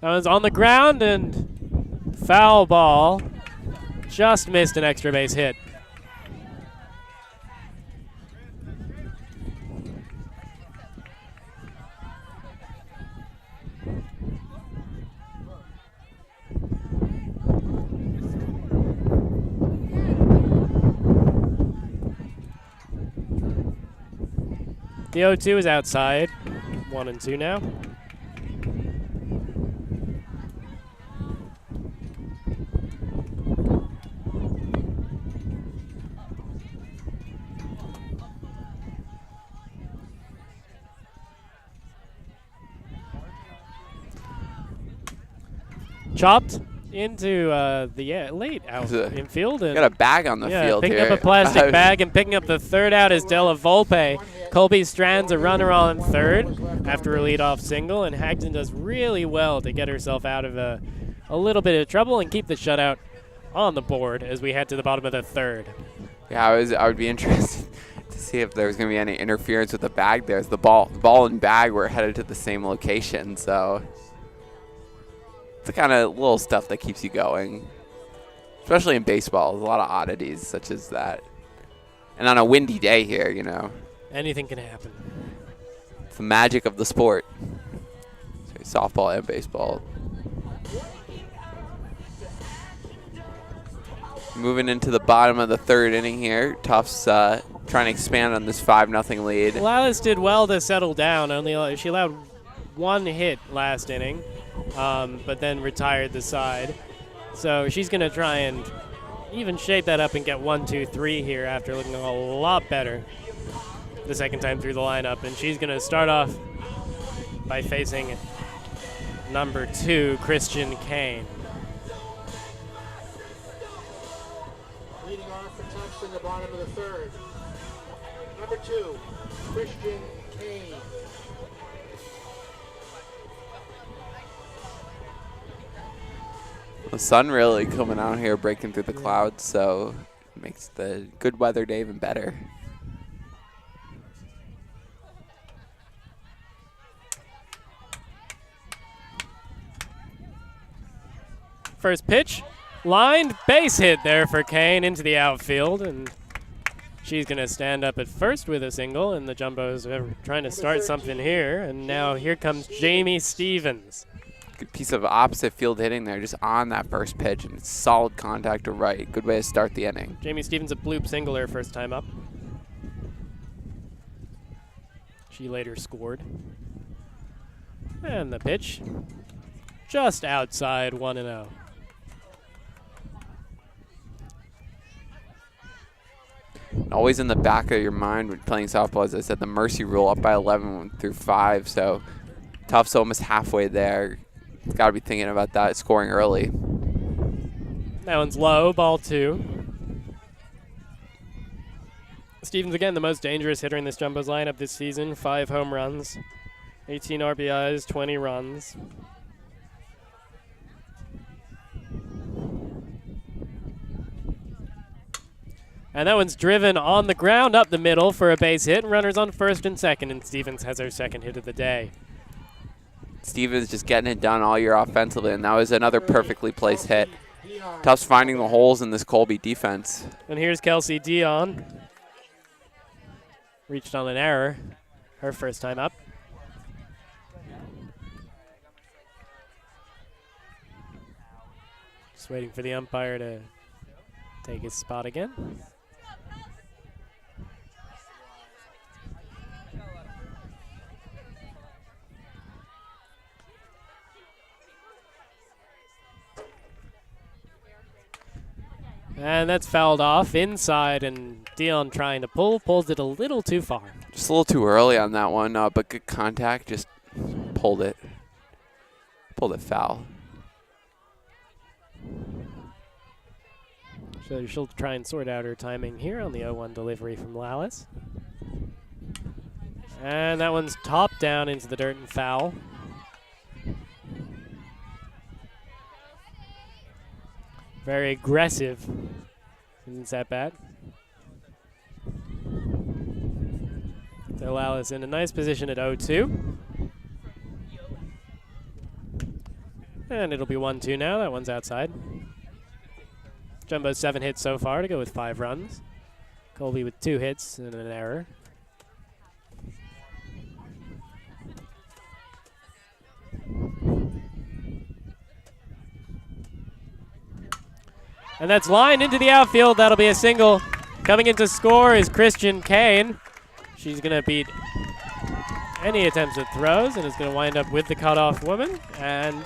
That one's on the ground and foul ball. Just missed an extra base hit. The 0-2 is outside. 1-2 now. Chopped into the late out infield. And got a bag on the field picking here. up a plastic bag and picking up the third out is Della Volpe. Colby strands a runner on third after a leadoff single, and Hagton does really well to get herself out of a little bit of trouble and keep the shutout on the board as we head to the bottom of the third. Yeah, I would be interested to see if there was going to be any interference with the bag there. As the ball and bag were headed to the same location, so it's the kind of little stuff that keeps you going, especially in baseball. There's a lot of oddities such as that. And on a windy day here, you know, anything can happen. It's the magic of the sport. Sorry, softball and baseball. Moving into the bottom of the third inning here. Tufts trying to expand on this 5-0 lead. Lallis did well to settle down. She allowed one hit last inning, but then retired the side. So she's going to try and even shape that up and get 1, 2, 3 here after looking a lot better the second time through the lineup. And she's going to start off by facing number 2, Christian Kane. Leading off for Tufts in the bottom of the third. Number 2, Christian Kane. The sun really coming out here, breaking through the clouds, so it makes the good weather day even better. First pitch, lined, base hit there for Kane into the outfield, and she's going to stand up at first with a single, and the Jumbos are trying to start something here, and now here comes Jamie Stevens. Good piece of opposite field hitting there, just on that first pitch, and solid contact to right. Good way to start the inning. Jamie Stevens a bloop single her first time up. She later scored. And the pitch, just outside 1-0. Always in the back of your mind when playing softball, as I said, the mercy rule up by 11 through 5, so Tufts almost halfway there. Got to be thinking about that, scoring early. That one's low, ball 2. Stevens, again, the most dangerous hitter in this Jumbos lineup this season. 5 home runs, 18 RBIs, 20 runs. And that one's driven on the ground up the middle for a base hit, and runners on first and second, and Stevens has her second hit of the day. Stevens just getting it done all year offensively, and that was another perfectly placed hit. Tufts finding the holes in this Colby defense. And here's Kelsey Dion. Reached on an error, her first time up. Just waiting for the umpire to take his spot again. And that's fouled off inside, and Dion trying to pulls it a little too far. Just a little too early on that one, but good contact, just pulled it foul. So she'll try and sort out her timing here on the 0-1 delivery from Lallis. And that one's topped down into the dirt and foul. Very aggressive since that bat. They'll allow us in a nice position at 0-2. And it'll be 1-2 now. That one's outside. Jumbo's 7 hits so far to go with 5 runs. Colby with 2 hits and an error. And that's lined into the outfield. That'll be a single. Coming in to score is Christian Kane. She's going to beat any attempts at throws and is going to wind up with the cutoff woman. And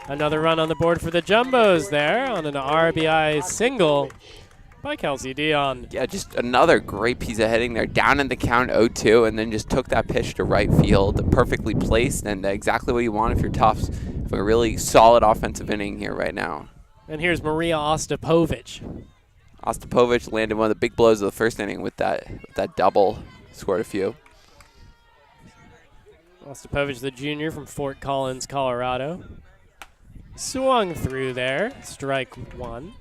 another run on the board for the Jumbos there on an RBI single by Kelsey Dion. Yeah, just another great piece of hitting there. Down in the count 0-2 and then just took that pitch to right field. Perfectly placed and exactly what you want if you're Tufts. For a really solid offensive inning here right now. And here's Maria Osipovich. Osipovich landed one of the big blows of the first inning with that double. Scored a few. Osipovich, the junior from Fort Collins, Colorado. Swung through there. Strike 1.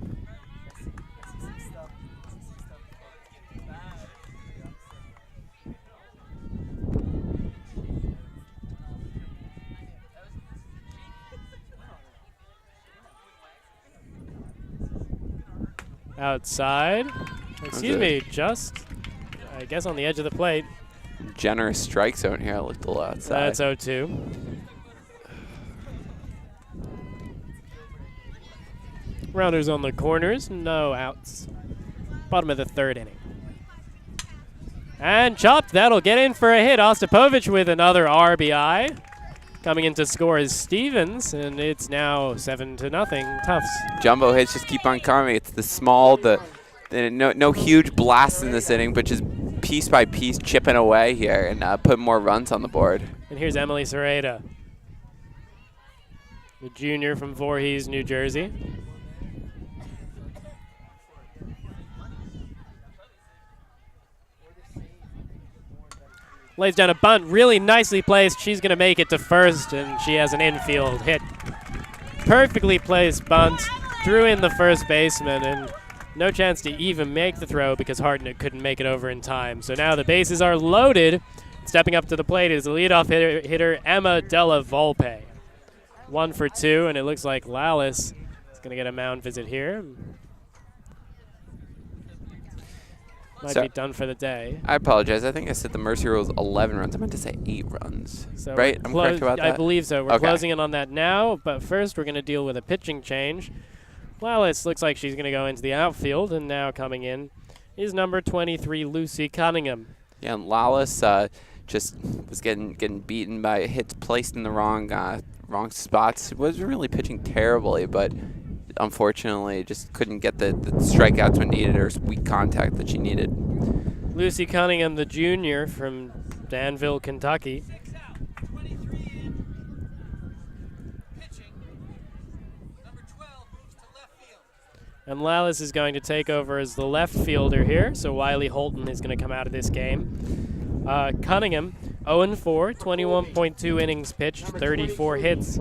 Outside. Excuse me, just, I guess, on the edge of the plate. Generous strike zone here. I looked a little outside. That's 0-2. Rounders on the corners, no outs. Bottom of the 3rd inning. And chopped, that'll get in for a hit. Osipovich with another RBI. Coming in to score is Stevens, and it's now 7-0 Tufts. Jumbo hits just keep on coming. It's the small, no huge blast in this inning, but just piece by piece chipping away here and putting more runs on the board. And here's Emily Serrata, the junior from Voorhees, New Jersey. Lays down a bunt, really nicely placed. She's going to make it to first, and she has an infield hit. Perfectly placed bunt, drew in the first baseman, and no chance to even make the throw because Hartnett couldn't make it over in time. So now the bases are loaded. Stepping up to the plate is the leadoff hitter Emma Della Volpe. 1 for 2, and it looks like Lallis is going to get a mound visit here. Might be done for the day. I apologize. I think I said the Mercy Rule is 11 runs. I meant to say 8 runs. So right? I'm correct about that? I believe so. We're closing in on that now, but first we're going to deal with a pitching change. Lallis looks like she's going to go into the outfield, and now coming in is number 23, Lucy Cunningham. Yeah, and Lallis just was getting beaten by hits placed in the wrong spots. Wasn't really pitching terribly, but unfortunately just couldn't get the strikeouts when needed or weak contact that she needed. Lucy Cunningham, the junior from Danville, Kentucky. And Lallis is going to take over as the left fielder here, so Wiley Holton is going to come out of this game. Cunningham, 0-4, 21.2 innings pitched, 34 hits,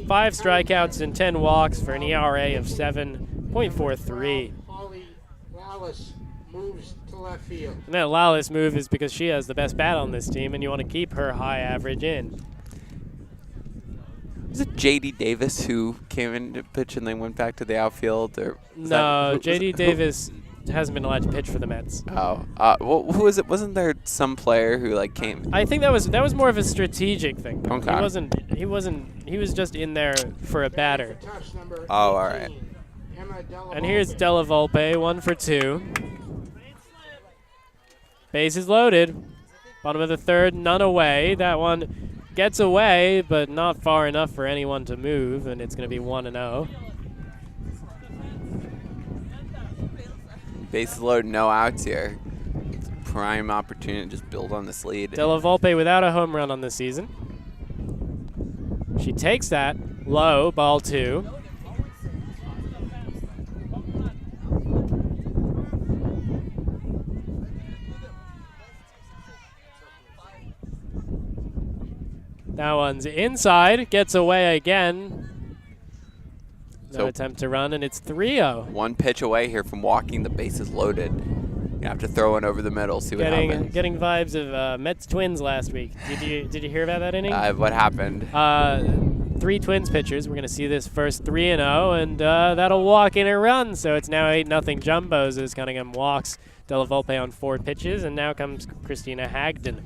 5 strikeouts, and 10 walks for an ERA of 7.43. Lallis moves to left field. And that Lallis move is because she has the best bat on this team, and you want to keep her high average in. Was it J.D. Davis who came in to pitch and then went back to the outfield? Or no, J.D. Davis hasn't been allowed to pitch for the Mets. Oh, who was it? Wasn't there some player who came? I think that was more of a strategic thing. Okay. He was just in there for a batter. Oh, all right. And here's Della Volpe, 1 for 2. Bases loaded. Bottom of the 3rd, none away. That one gets away, but not far enough for anyone to move, and it's going to be 1-0. Bases loaded, no outs here. It's a prime opportunity to just build on this lead. Della Volpe without a home run on the season. She takes that low, ball 2. That one's inside, gets away again. No attempt to run, and it's 3-0. One pitch away here from walking. The bases loaded. You have to throw one over the middle, see what happens. Getting vibes of Mets Twins last week. Did you hear about that inning? What happened? 3 Twins pitchers. We're going to see this first 3-0, and that'll walk in a run. So it's now 8-0 Jumbos as Cunningham walks Della Volpe on 4 pitches, and now comes Christina Hagden.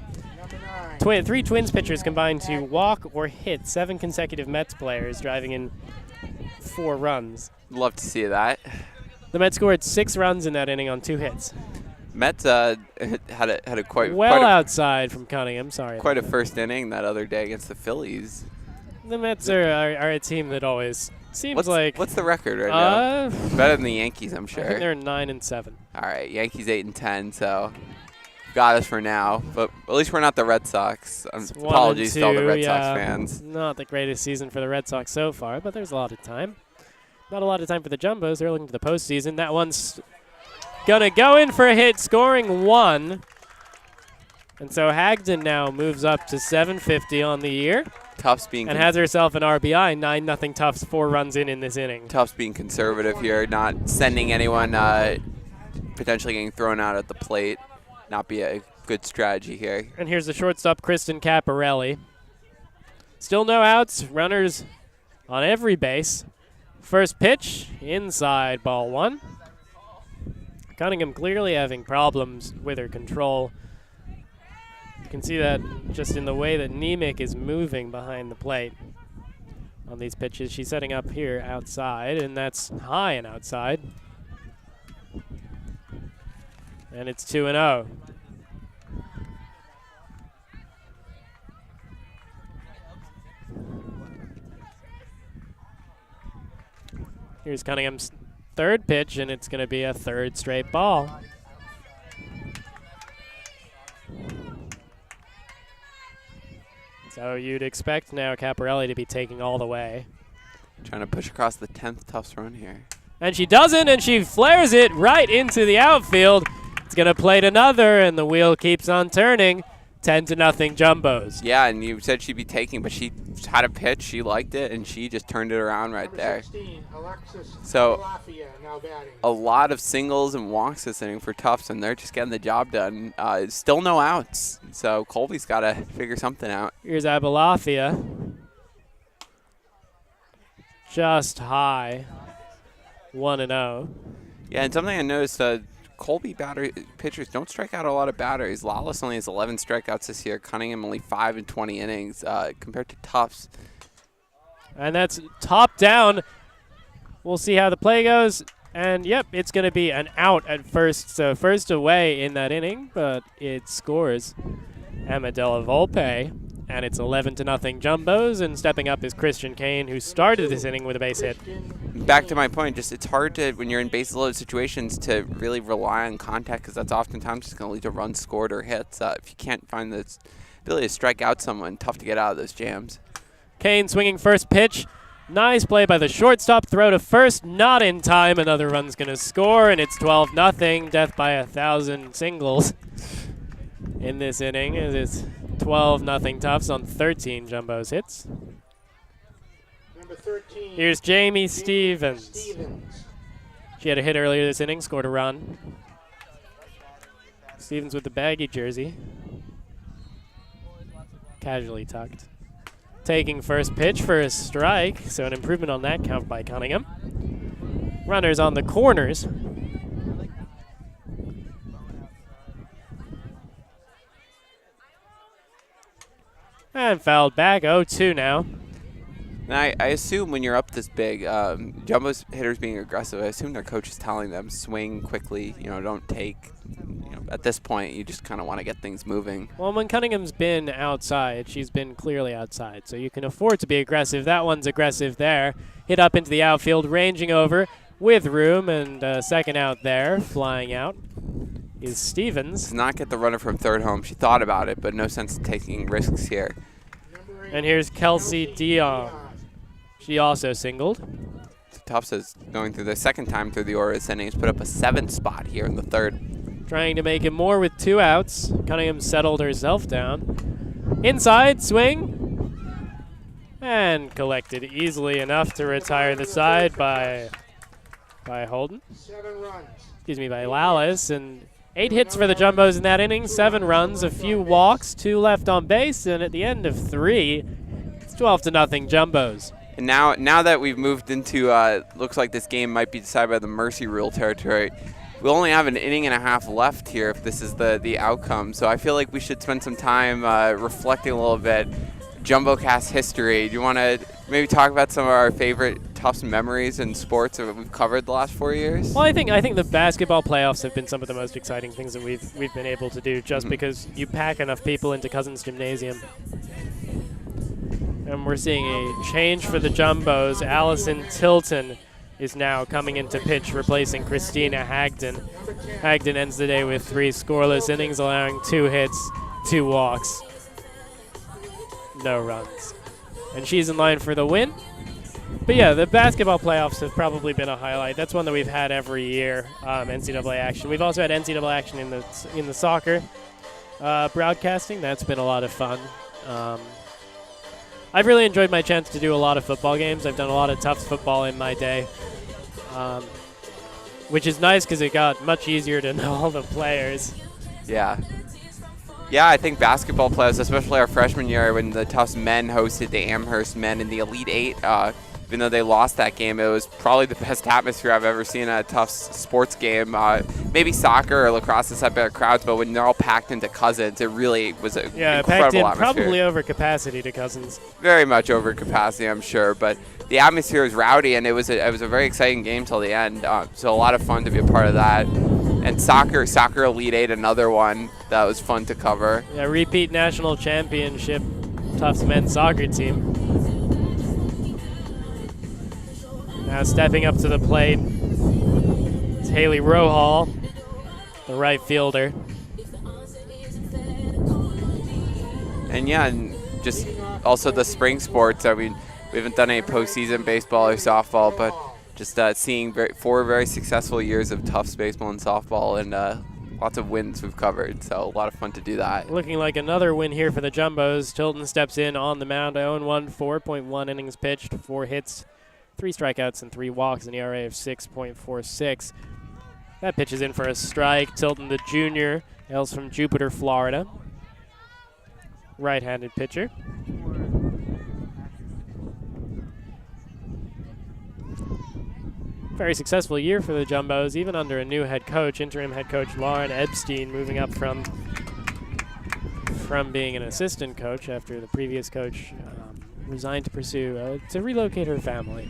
3 Twins pitchers combined to walk or hit 7 consecutive Mets players, driving in 4 runs. Love to see that. The Mets scored 6 runs in that inning on 2 hits. Mets had a quite outside from Cunningham. Sorry. Quite a first inning that other day against the Phillies. The Mets are a team that always seems like. What's the record right now? Better than the Yankees, I'm sure. I think they're 9-7. All right, Yankees 8-10, so got us for now. But at least we're not the Red Sox. Apologies to all the Red Sox fans. Not the greatest season for the Red Sox so far, but there's a lot of time. Not a lot of time for the Jumbos. They're looking to the postseason. That one's gonna go in for a hit, scoring 1. And so Hagden now moves up to 750 on the year. Tufts has herself an RBI. 9-0 Tufts, 4 runs in this inning. Tufts being conservative here, not sending anyone potentially getting thrown out at the plate. Not be a good strategy here. And here's the shortstop, Kristen Caparelli. Still no outs. Runners on every base. First pitch, inside, ball 1. Cunningham clearly having problems with her control. You can see that just in the way that Nemec is moving behind the plate on these pitches. She's setting up here outside, and that's high and outside. And it's 2-0. Here's Cunningham's 3rd pitch, and it's going to be a 3rd straight ball. So you'd expect now Caparelli to be taking all the way. Trying to push across the 10th Tufts run here. And she doesn't, and she flares it right into the outfield. It's going to plate another, and the wheel keeps on turning. 10-0 Jumbos. Yeah, and you said she'd be taking, but she had a pitch, she liked it, and she just turned it around right there. 16, so a lot of singles and walks this inning for Tufts, and they're just getting the job done. Still no outs, so Colby's got to figure something out. Here's Abalafia. Just high. 1-0. Yeah, and something I noticed, Colby pitchers don't strike out a lot of batteries. Lawless only has 11 strikeouts this year. Cunningham only 5 in 20 innings compared to Tufts. And that's top down. We'll see how the play goes. And, yep, it's going to be an out at first. So first away in that inning, but it scores Emma Della Volpe. And it's 11-0 Jumbos, and stepping up is Christian Kane, who started this inning with a base hit. Back to my point, just it's hard to, when you're in bases loaded situations, to really rely on contact, because that's oftentimes just going to lead to runs scored or hits. If you can't find the ability to strike out someone, tough to get out of those jams. Kane swinging first pitch. Nice play by the shortstop. Throw to first, not in time. Another run's going to score, and it's 12-0. Death by 1,000 singles in this inning. It's 12-0 Tufts on 13 Jumbos hits. Number 13. Here's Jamie Stevens. She had a hit earlier this inning, scored a run. Stevens with the baggy jersey. Casually tucked. Taking first pitch for a strike, so an improvement on that count by Cunningham. Runners on the corners. And fouled back, 0-2 now. And I assume when you're up this big, Jumbo's hitters being aggressive, I assume their coach is telling them swing quickly, don't take. At this point, you just kind of want to get things moving. Well, when Cunningham's been outside, she's been clearly outside, so you can afford to be aggressive. That one's aggressive there. Hit up into the outfield, ranging over with room, and second out there, flying out is Stevens. Does not get the runner from third home. She thought about it, but no sense in taking risks here. And here's Kelsey Dion. She also singled. Tufts is going through the second time through the order this inning. He's put up a 7th spot here in the 3rd. Trying to make it more with 2 outs. Cunningham settled herself down. Inside, swing. And collected easily enough to retire the side by Holden. 7 runs. Excuse me, by Lallis. And 8 hits for the Jumbos in that inning, 7 runs, a few walks, 2 left on base, and at the end of 3, it's 12-0 Jumbos. And now that we've moved into, looks like this game might be decided by the mercy rule territory, we only have an inning and a half left here if this is the outcome. So I feel like we should spend some time reflecting a little bit. JumboCast history. Do you want to maybe talk about some of our favorite Tufts memories in sports that we've covered the last 4 years? Well, I think the basketball playoffs have been some of the most exciting things that we've been able to do, just because you pack enough people into Cousins Gymnasium. And we're seeing a change for the Jumbos. Allison Tilton is now coming into pitch, replacing Christina Hagden. Hagden ends the day with 3 scoreless innings, allowing 2 hits, 2 walks, no runs. And she's in line for the win. But yeah, the basketball playoffs have probably been a highlight. That's one that we've had every year, NCAA action. We've also had NCAA action in the soccer broadcasting. That's been a lot of fun. I've really enjoyed my chance to do a lot of football games. I've done a lot of Tufts football in my day, which is nice because it got much easier to know all the players. Yeah. Yeah, I think basketball players, especially our freshman year when the Tufts men hosted the Amherst men in the Elite Eight, even though they lost that game, it was probably the best atmosphere I've ever seen at a Tufts sports game. Maybe soccer or lacrosse has had better crowds, but when they're all packed into Cousins, it really was an incredible packed in, atmosphere. Probably over capacity to Cousins. Very much over capacity, I'm sure, but the atmosphere was rowdy, and it was a very exciting game till the end. So a lot of fun to be a part of that. And soccer Elite Eight, another one that was fun to cover. Yeah, repeat national championship Tufts men's soccer team. Now stepping up to the plate, it's Haley Rohall, the right fielder. And yeah, and just also the spring sports. I mean, we haven't done any postseason baseball or softball, but just seeing 4 very successful years of Tufts baseball and softball, and lots of wins we've covered. So a lot of fun to do that. Looking like another win here for the Jumbos. Tilton steps in on the mound, 0-1, 4.1 innings pitched, 4 hits, 3 strikeouts, and 3 walks, an ERA of 6.46. That pitch is in for a strike. Tilton, the junior, hails from Jupiter, Florida. Right-handed pitcher. Very successful year for the Jumbos, even under a new head coach, interim head coach Lauren Epstein, moving up from being an assistant coach after the previous coach resigned to relocate her family.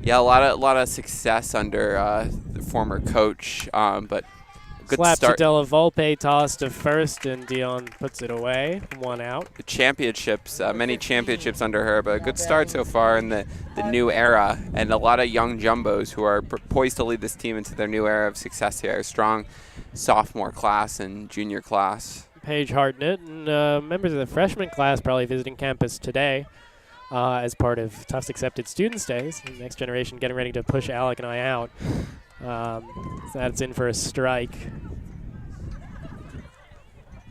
Yeah, a lot of success under the former coach, but good Slap start. to Della Volpe, toss to first, and Dion puts it away, 1 out. The championships, many championships under her, but a good start so far in the new era, and a lot of young Jumbos who are poised to lead this team into their new era of success here. A strong sophomore class and junior class. Paige Hartnett and members of the freshman class probably visiting campus today as part of Tufts Accepted Students Days. The next generation getting ready to push Alec and I out. So that's in for a strike.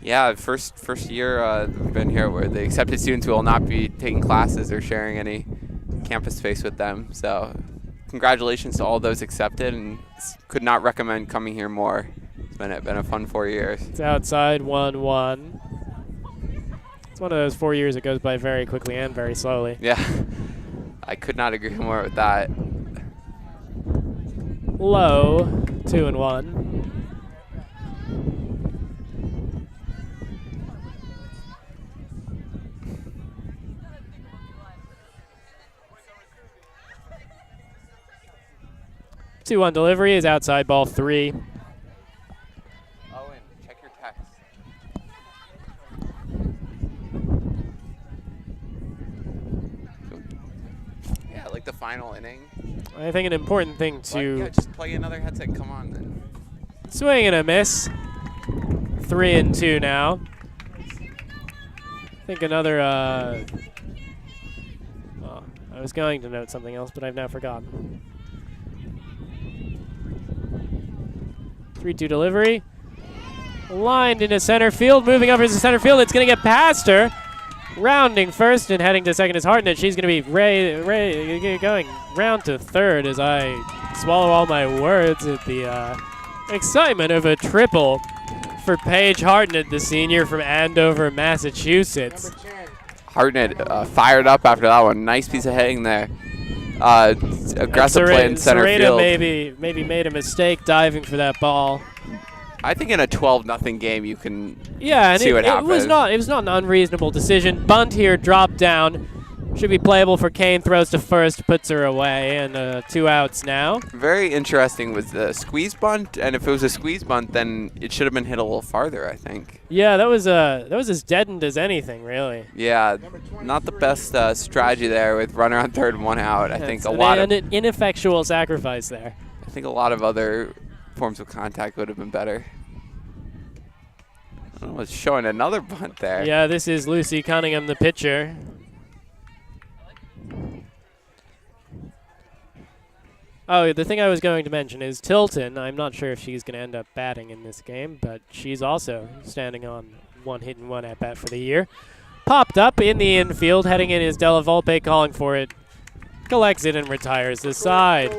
Yeah, first year we've been here where the accepted students will not be taking classes or sharing any campus space with them. So congratulations to all those accepted, and could not recommend coming here more. It's been a fun 4 years. It's outside 1-1. It's one of those 4 years that goes by very quickly and very slowly. Yeah, I could not agree more with that. Low, 2-1. Two-one delivery is outside ball 3. Owen, check your text. Yeah, like the final inning. I think an important thing to Yeah, just plug in another headset. Come on, then. swing and a miss. 3-2 now. I think another. Well, I was going to note something else, but I've now forgotten. 3-2 delivery. Lined into center field, moving over to center field. It's going to get past her. Rounding first and heading to second is Hartnett. She's going to be going round to third as I swallow all my words at the excitement of a triple for Paige Hartnett, the senior from Andover, Massachusetts. Hartnett fired up after that one. Nice piece of hitting there. Aggressive play in center field. maybe made a mistake diving for that ball. I think in a 12-0 game you can and see what happened. It was not an unreasonable decision. Bunt here, drop down. Should be playable for Kane. Throws to first, puts her away, and 2 outs now. Very interesting was the squeeze bunt, and if it was a squeeze bunt, then it should have been hit a little farther, I think. Yeah, that was as deadened as anything, really. Yeah, not the best strategy there with runner on third and 1 out. I think an ineffectual sacrifice there. I think a lot of other forms of contact would have been better. Oh, it's showing another bunt there. Yeah, this is Lucy Cunningham, the pitcher. Oh, the thing I was going to mention is Tilton. I'm not sure if she's going to end up batting in this game, but she's also standing on 1 hit and 1 at bat for the year. Popped up in the infield, heading in is Della Volpe calling for it. Collects it and retires the side.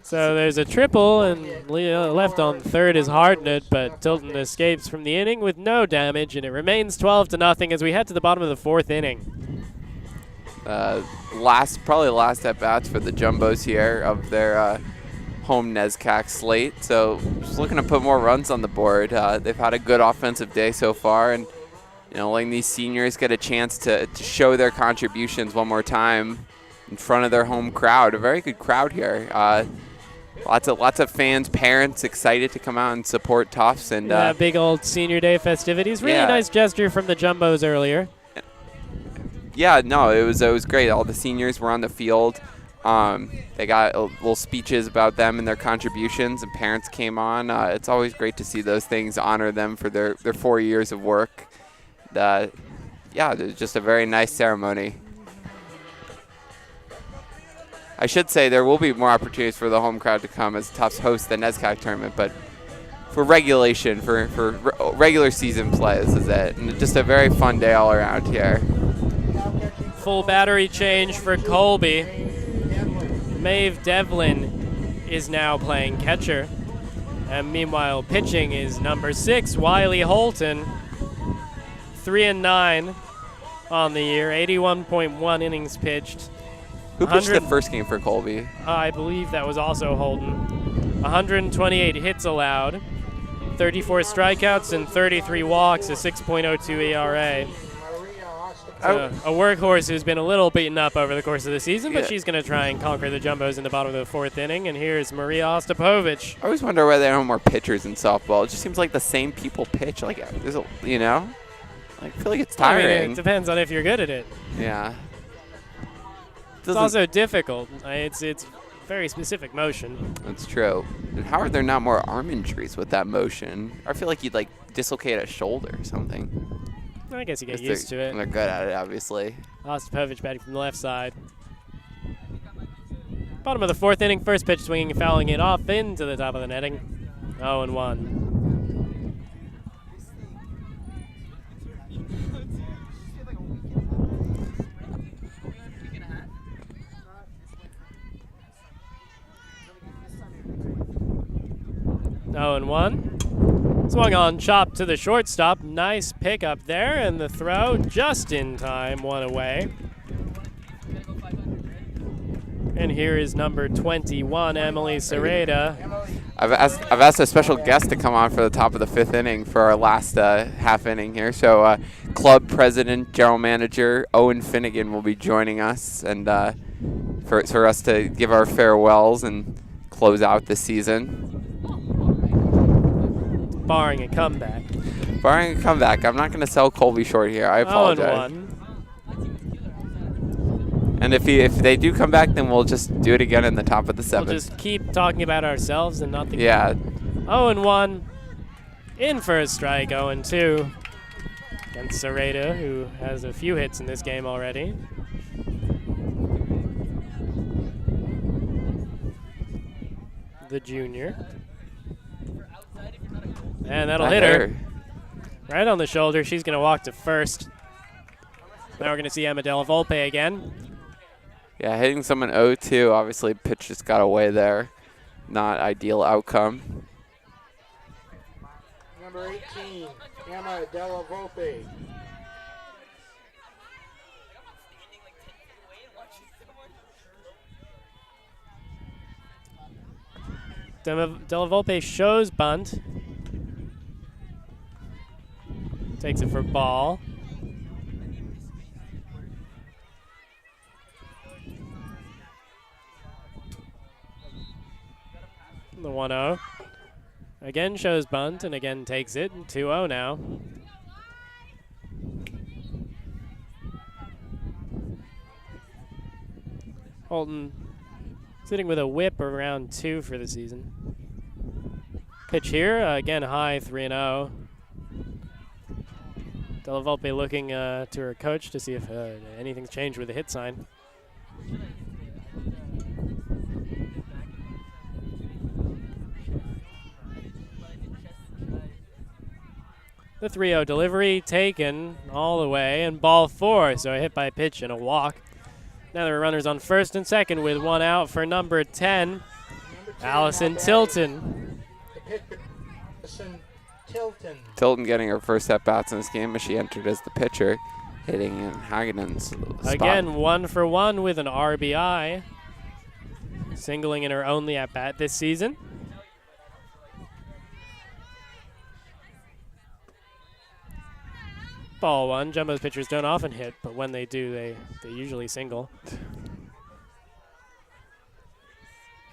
So there's a triple, and left on third is Hartnett, but Tilton escapes from the inning with no damage, and it remains 12-0 as we head to the bottom of the 4th inning. Probably last at bats for the Jumbos here of their home NESCAC slate. So just looking to put more runs on the board. They've had a good offensive day so far, and letting these seniors get a chance to show their contributions one more time in front of their home crowd. A very good crowd here. Lots of fans, parents excited to come out and support Tufts. And big old senior day festivities. Really nice gesture from the Jumbos earlier. Yeah, no, it was great. All the seniors were on the field. They got little speeches about them and their contributions, and parents came on. It's always great to see those things, honor them for their 4 years of work. It was just a very nice ceremony. I should say there will be more opportunities for the home crowd to come as Tufts hosts the NESCAC tournament, but for regulation, for regular season play, this is it. And just a very fun day all around here. Full battery change for Colby. Maeve Devlin is now playing catcher. And meanwhile, pitching is number 6, Wiley Holton. 3-9 on the year, 81.1 innings pitched. Who pitched the first game for Colby? I believe that was also Holton. 128 hits allowed, 34 strikeouts, and 33 walks, a 6.02 ERA. A workhorse who's been a little beaten up over the course of the season, but she's going to try and conquer the Jumbos in the bottom of the 4th inning. And here's Maria Osipovich. I always wonder why there aren't more pitchers in softball. It just seems like the same people pitch. Like, there's I feel like it's tiring. I mean, it depends on if you're good at it. Yeah. It's also difficult. It's very specific motion. That's true. And how are there not more arm injuries with that motion? I feel like you'd dislocate a shoulder or something. I guess you get used to it. They're good at it, obviously. Osipovich batting from the left side. Bottom of the 4th inning, first pitch swinging and fouling it off into the top of the netting. 0-1. Swung on, chop to the shortstop. Nice pickup there, and the throw just in time, 1 away. And here is number 21, Emily Sereda. I've asked a special guest to come on for the top of the 5th inning for our last half inning here. So club president, general manager Owen Finnegan will be joining us, and for us to give our farewells and close out the season. Barring a comeback. I'm not going to sell Colby short here. I apologize. 0-1. And if they do come back, then we'll just do it again in the top of the 7th. We'll just keep talking about ourselves and not the game. Yeah. 0-1. In for a strike, 0-2. Against Sereda, who has a few hits in this game already. The junior. And that'll hit her. Right on the shoulder. She's going to walk to first. Now we're going to see Emma Della Volpe again. Yeah, hitting someone 0-2. Obviously, pitch just got away there. Not ideal outcome. Number 18, Emma Della Volpe. Della Volpe shows bunt. Takes it for ball. The 1-0. Again shows bunt and again takes it. 2-0 now. Holton sitting with a whip around 2 for the season. Pitch here, again high, 3-0. Della Volpe looking to her coach to see if anything's changed with the hit sign. The 3-0 delivery taken all the way, and ball 4, so a hit by pitch and a walk. Now there are runners on first and second with 1 out for number 10, Allison Tilton. Allison Tilton. Tilton getting her first at-bats in this game as she entered as the pitcher, hitting in Hagenen's spot. Again, 1 for 1 with an RBI, singling in her only at-bat this season. Ball 1. Jumbo's pitchers don't often hit, but when they do, they usually single.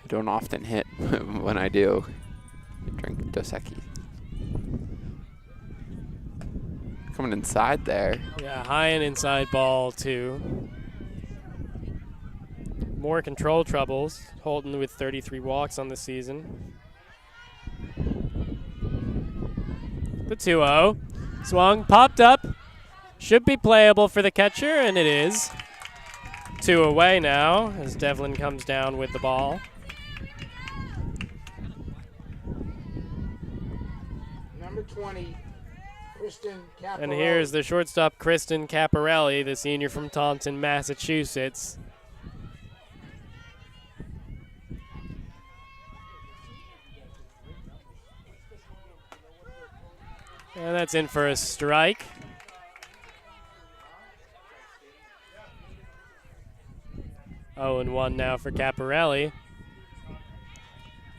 I don't often hit. When I do, I drink Dos Equis. Coming inside there. Yeah, high and inside ball 2. More control troubles. Holton with 33 walks on the season. The 2-0. Swung, popped up. Should be playable for the catcher, and it is. 2 away now as Devlin comes down with the ball. Number 20, Kristen Caparelli. And here's the shortstop, Kristen Caparelli, the senior from Taunton, Massachusetts. And that's in for a strike. Oh, and 1 now for Caparelli.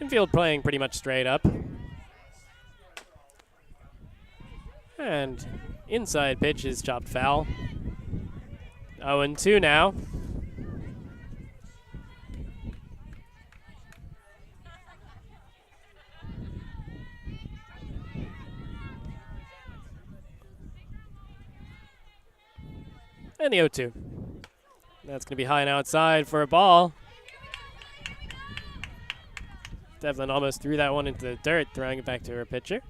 Infield playing pretty much straight up. And inside pitch is chopped foul. 0-2 now. And the 0-2. That's going to be high and outside for a ball. Devlin almost threw that one into the dirt, throwing it back to her pitcher.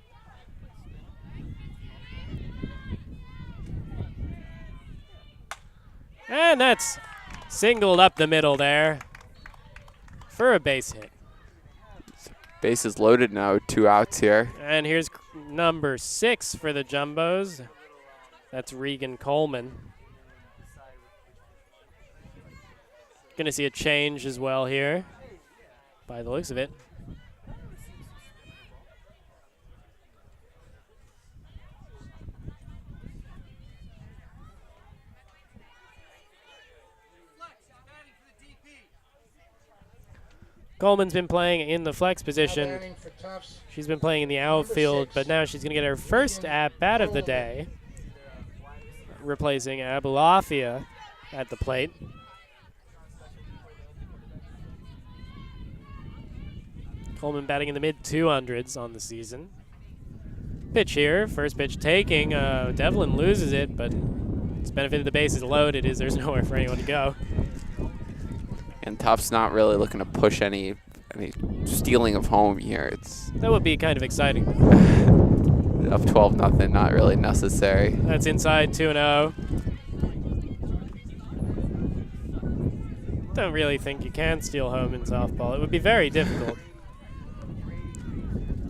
And that's singled up the middle there for a base hit. Bases loaded now, 2 outs here. And here's number 6 for the Jumbos. That's Regan Coleman. Going to see a change as well here, by the looks of it. Coleman's been playing in the flex position. She's been playing in the outfield, but now she's going to get her first at-bat of the day, replacing Abulafia at the plate. Coleman batting in the mid-200s on the season. Pitch here, first pitch taking. Devlin loses it, but it's benefited the bases loaded as there's nowhere for anyone to go. And Tufts not really looking to push any stealing of home here. That would be kind of exciting. Up 12-0, not really necessary. That's inside 2-0. Don't really think you can steal home in softball. It would be very difficult.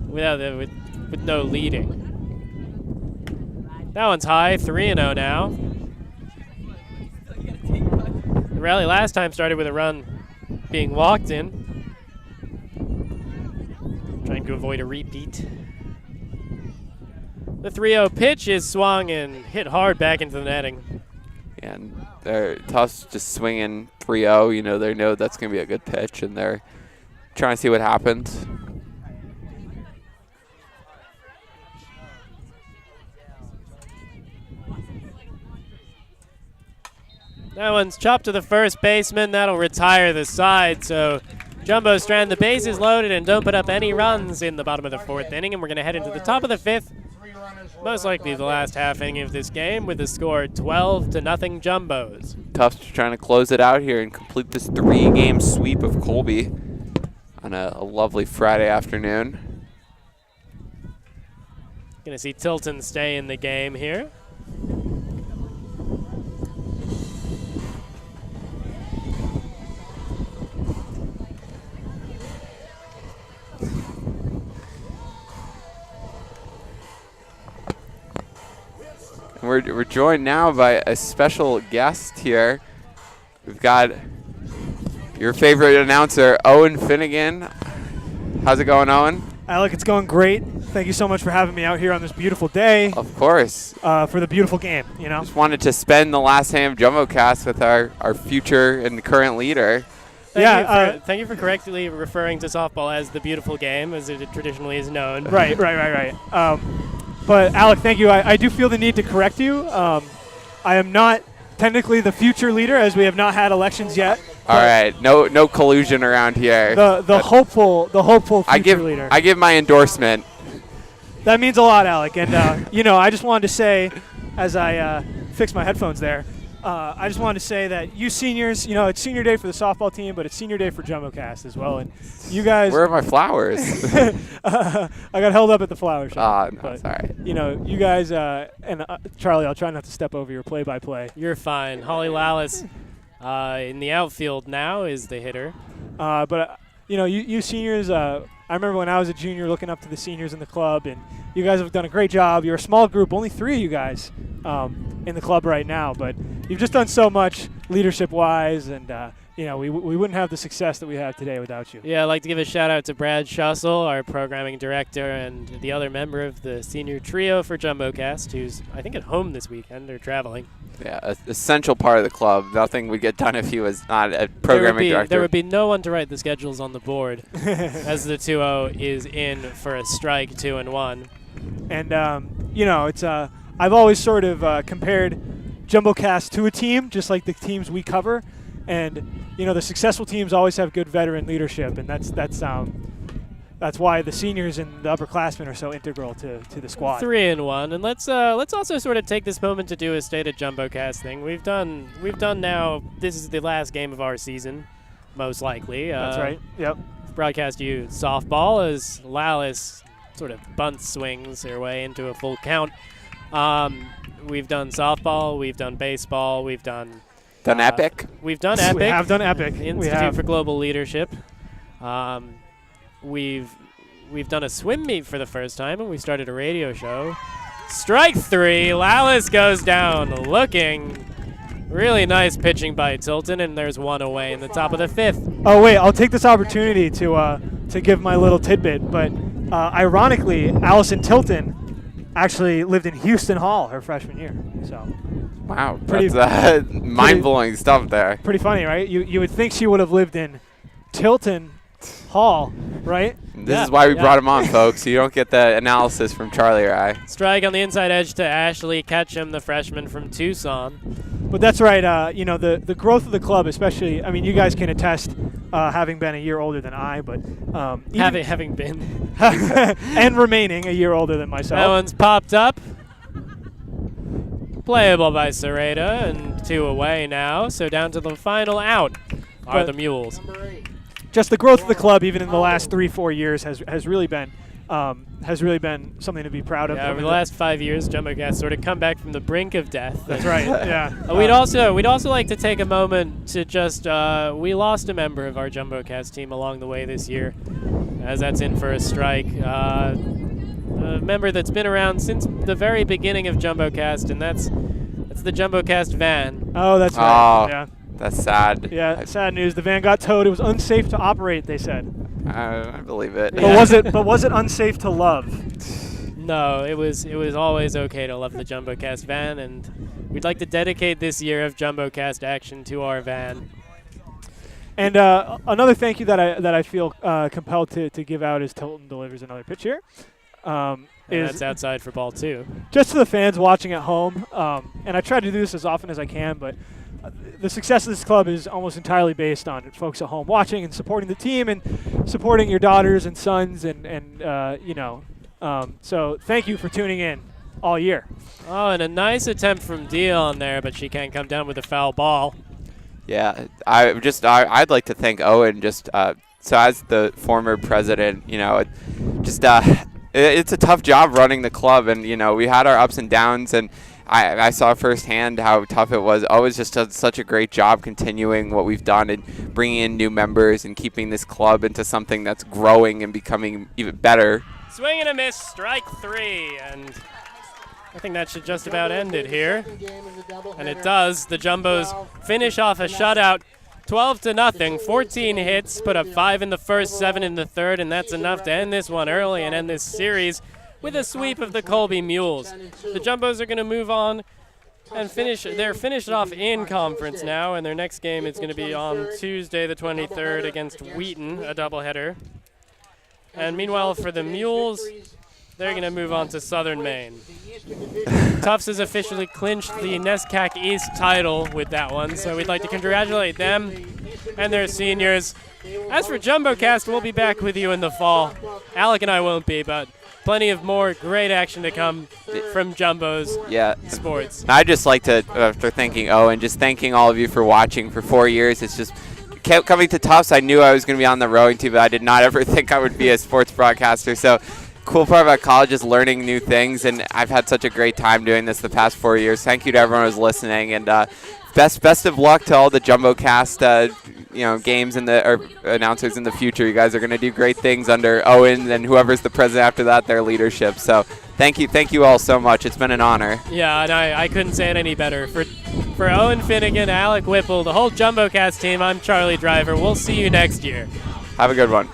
With no leading. That one's high, 3-0 now. The rally last time started with a run being walked in. Trying to avoid a repeat. The 3-0 pitch is swung and hit hard back into the netting. And they're Tufts just swinging 3-0. You know, they know that's going to be a good pitch, and they're trying to see what happens. That one's chopped to the first baseman. That'll retire the side. So Jumbo strand the bases loaded and don't put up any runs in the bottom of the 4th inning. And we're going to head into the top of the 5th. Most likely the last half inning of this game with the score 12-0 Jumbos. Tufts trying to close it out here and complete this 3-game sweep of Colby on a lovely Friday afternoon. Going to see Tilton stay in the game here. We're joined now by a special guest here. We've got your favorite announcer, Owen Finnegan. How's it going, Owen? Alec, it's going great. Thank you so much for having me out here on this beautiful day. Of course. For the beautiful game, you know. Just wanted to spend the last day of JumboCast with our future and current leader. Thank you for correctly referring to softball as the beautiful game, as it traditionally is known. Right. But, Alec, thank you. I do feel the need to correct you. I am not technically the future leader, as we have not had elections yet. All right, no collusion around here. The hopeful future leader. I give my endorsement. That means a lot, Alec. And, I just wanted to say, as I fix my headphones there, I just wanted to say that you seniors, it's senior day for the softball team, but it's senior day for JumboCast as well. And you guys. Where are my flowers? I got held up at the flower shop. No, it's all right. You guys, and Charlie, I'll try not to step over your play-by-play. You're fine. Holly Lallis in the outfield now is the hitter. But you seniors, I remember when I was a junior looking up to the seniors in the club, and you guys have done a great job. You're a small group, only 3 of you guys in the club right now, but you've just done so much leadership-wise, and we wouldn't have the success that we have today without you. Yeah, I'd like to give a shout-out to Brad Schussel, our programming director, and the other member of the senior trio for JumboCast, who's, I think, at home this weekend or traveling. Yeah, an essential part of the club. Nothing would get done if he was not a programming director. There would be no one to write the schedules on the board, as the 2-0 is in for a strike 2-1. And, it's I've always sort of compared JumboCast to a team, just like the teams we cover. And, the successful teams always have good veteran leadership, and that's why the seniors and the upperclassmen are so integral to the squad. 3-1, and let's also sort of take this moment to do a state of JumboCast thing. We've done now. This is the last game of our season, most likely. That's right. Yep. Broadcast you softball as Lallis sort of bunt swings her way into a full count. We've done softball. We've done baseball. We've done Epic. We've done Epic. We have done Epic. Institute for Global Leadership. We've done a swim meet for the first time, and we started a radio show. Strike 3. Lallis goes down, looking really nice pitching by Tilton, and there's one away in the top of the 5th. Oh wait, I'll take this opportunity to give my little tidbit. But ironically, Allison Tilton actually lived in Houston Hall her freshman year. So. Wow, that's mind-blowing stuff there. Pretty funny, right? You would think she would have lived in Tilton Hall, right? This is why we brought him on, folks. You don't get the analysis from Charlie or I. Strike on the inside edge to Ashley Ketchum, the freshman from Tucson. But that's right. The growth of the club, especially, you guys can attest, having been a year older than I, but having been and remaining a year older than myself. That one's popped up. Playable by Serrata, and 2 away now. So down to the final out are the Mules. Just the growth of the club, even in the last 3-4 years, has really been something to be proud of. Yeah, over the last 5 years, JumboCast sort of come back from the brink of death. That's right. Yeah. We'd also like to take a moment to just we lost a member of our JumboCast team along the way this year, as that's in for a strike. a member that's been around since the very beginning of JumboCast, and that's the JumboCast van. Oh, that's right. Oh, Yeah. that's sad. Yeah, sad news. The van got towed. It was unsafe to operate, they said. I believe it. But was it unsafe to love? No, it was always okay to love the JumboCast van, and we'd like to dedicate this year of JumboCast action to our van. And another thank you that I feel compelled to give out as Tilton delivers another pitch here. And that's outside for ball 2. Just to the fans watching at home, and I try to do this as often as I can, but the success of this club is almost entirely based on folks at home watching and supporting the team and supporting your daughters and sons so thank you for tuning in all year. Oh, and a nice attempt from Dion there, but she can't come down with a foul ball. Yeah, I'd like to thank Owen so as the former president, it's a tough job running the club, and we had our ups and downs, and I saw firsthand how tough it was. Owen's just done such a great job continuing what we've done and bringing in new members and keeping this club into something that's growing and becoming even better. Swing and a miss, strike 3, and I think that should just about end it here. And it does. The Jumbos finish off a shutout, 12-0, 14 hits, put up 5 in the first, 7 in the third, and that's enough to end this one early and end this series with a sweep of the Colby Mules. The Jumbos are going to move on and finish. They're finished off in conference now, and their next game is going to be on Tuesday the 23rd against Wheaton, a doubleheader. And meanwhile, for the Mules, they're going to move on to Southern Maine. Tufts has officially clinched the NESCAC East title with that one, so we'd like to congratulate them and their seniors. As for JumboCast, we'll be back with you in the fall. Alec and I won't be, but plenty of more great action to come from Jumbo's sports. I'd just like to, after thanking Owen, just thanking all of you for watching for 4 years. It's just coming to Tufts, I knew I was going to be on the rowing team, but I did not ever think I would be a sports broadcaster. So cool part about college is learning new things, and I've had such a great time doing this the past 4 years. Thank you to everyone who's listening, and best of luck to all the JumboCast games and or announcers in the future. You guys are going to do great things under Owen and whoever's the president after that, their leadership. So thank you all so much. It's been an honor. Yeah, and I couldn't say it any better. For Owen Finnegan, Alec Whipple, the whole JumboCast team, I'm Charlie Driver. We'll see you next year. Have a good one.